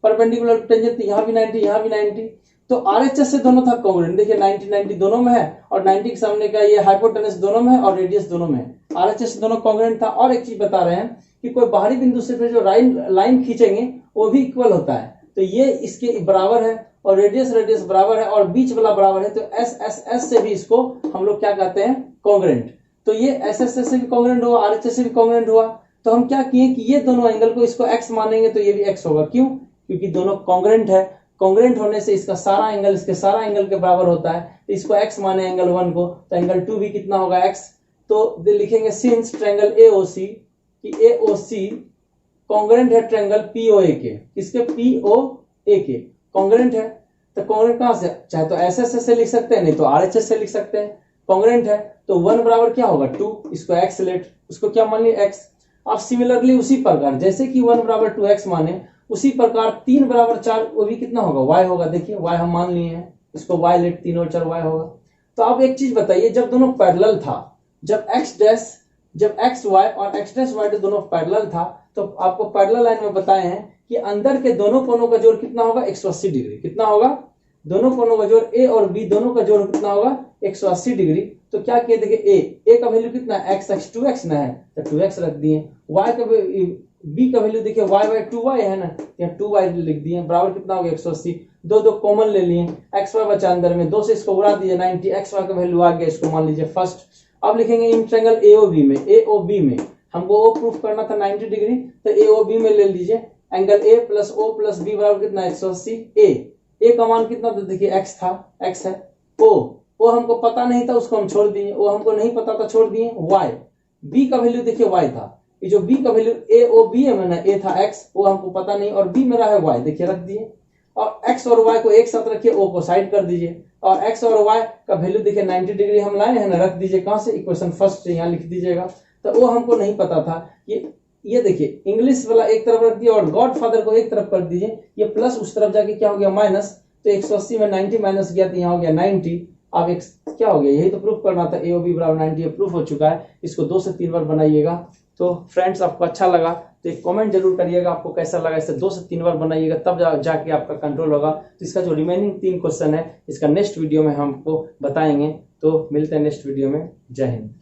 परपेंडिकुलर टू टेंजेंट, यहाँ भी 90 यहाँ भी 90, तो आरएचएस से दोनों था कॉन्ग्रुएंट। देखिए 90 दोनों में है, और 90 के सामने का ये हाइपोटेनस दोनों में है, और रेडियस दोनों में है, आरएचएस से दोनों कॉन्ग्रुएंट था। और एक चीज बता रहे हैं कि कोई बाहरी बिंदु से फिर जो लाइन खींचेंगे वो भी इक्वल होता है, तो ये इसके बराबर है, और रेडियस बराबर है, और बीच वाला बराबर है, तो एस से भी इसको हम लोग क्या कहते हैं कॉन्ग्रुएंट। तो ये एस से भी कॉन्ग्रुएंट हुआ, आरएचएस से भी कॉन्ग्रुएंट हुआ। तो हम क्या किए कि ये दोनों एंगल को इसको एक्स मानेंगे तो ये भी एक्स होगा, क्यों? क्योंकि दोनों कॉन्ग्रुएंट है, कॉन्ग्रुएंट होने से इसका सारा एंगल इसके सारा एंगल के बराबर होता है, तो इसको एक्स माने एंगल 1 को, तो एंगल 2 भी कितना होगा एक्स। तो लिखेंगे सिंस ट्रायंगल एओसी कि एओसी कॉन्ग्रुएंट है ट्रायंगल पीओए के, किसके पीओए के कॉन्ग्रुएंट है। तो कॉन्ग्रुएंट कहां से, चाहे तो एसएस से लिख सकते हैं, नहीं तो आरएचएस से लिख सकते हैं। कॉन्ग्रुएंट है तो 1 बराबर क्या होगा 2, इसको एक्स लेट, उसको क्या मान लिया एक्स। अब सिमिलरली उसी प्रकार जैसे कि 1 बराबर 2x माने, उसी प्रकार 3 बराबर 4 वो भी कितना होगा y होगा। देखिए y हम मान लिए हैं, इसको y लेट 3 और 4 y होगा। तो आप एक चीज बताइए, जब दोनों पैरेलल था, जब एक्स वाई और एक्स डैश वाई दोनों पैरेलल था, तो आपको पैरेलल लाइन में बताए हैं कि अंदर के दोनों कोनों का जोड़ कितना होगा 180 डिग्री। कितना होगा? दोनों कोनों का जोड़ ए और बी दोनों का जोड़ कितना होगा 180 डिग्री। तो क्या किए देखिए ए का वैल्यू कितना एक्स 2x ना है, तो 2x रख दिए। y का बी का वैल्यू देखिए y 2y है ना, यहाँ 2y लिख दिए, बराबर कितना हो गया 180। दो कॉमन ले लिए, एक्स वाई बचा अंदर में, 2 से इसको उड़ा दीजिए 90, एक्स वाई का वैल्यू आ गया, इसको मान लीजिए फर्स्ट। अब लिखेंगे इन ट्रायंगल एओबी में हमको ओ प्रूफ करना था 90 डिग्री, तो एओबी में ले लीजिए angle A plus O plus B बराबर कितना 180। ए का मान कितना था देखिए एक्स था, एक्स है। ओ हमको पता नहीं था, उसको हम छोड़ दिए, ओ हमको नहीं पता था छोड़ दिए। वाई, बी का वैल्यू देखिए वाई था, ये जो बी का वैल्यू ए ओ बी है ना, ए था एक्स, वो हमको पता नहीं, और बी मेरा है वाई, देखिए रख दिए। और एक्स और वाई को एक साथ रखिए, ओ को साइड कर दीजिए, और एक्स और वाई का वैल्यू देखिए 90 डिग्री हम लाए हैं ना, रख दीजिए। कहां से? इक्वेशन फर्स्ट से, यहाँ लिख दीजिएगा। तो वो हमको नहीं पता था। ये देखिए इंग्लिश वाला एक तरफ रख दिया, और गॉड फादर को एक तरफ कर दीजिए, ये प्लस उस तरफ जाके क्या हो गया माइनस, तो 180 में 90 माइनस गया तो यहाँ हो गया 90। अब एक क्या हो गया, यही तो प्रूफ करना था, एओबी बराबर 90, ये प्रूफ हो चुका है। इसको 2 से 3 बार बनाइएगा। तो फ्रेंड्स आपको अच्छा लगा तो एक कमेंट जरूर करिएगा आपको कैसा लगा। इसे 2 से 3 बार बनाइएगा, तब जाके आपका कंट्रोल होगा। तो इसका जो रिमेनिंग 3 क्वेश्चन है, इसका नेक्स्ट वीडियो में हमको बताएंगे। तो मिलते हैं नेक्स्ट वीडियो में। जय हिंद।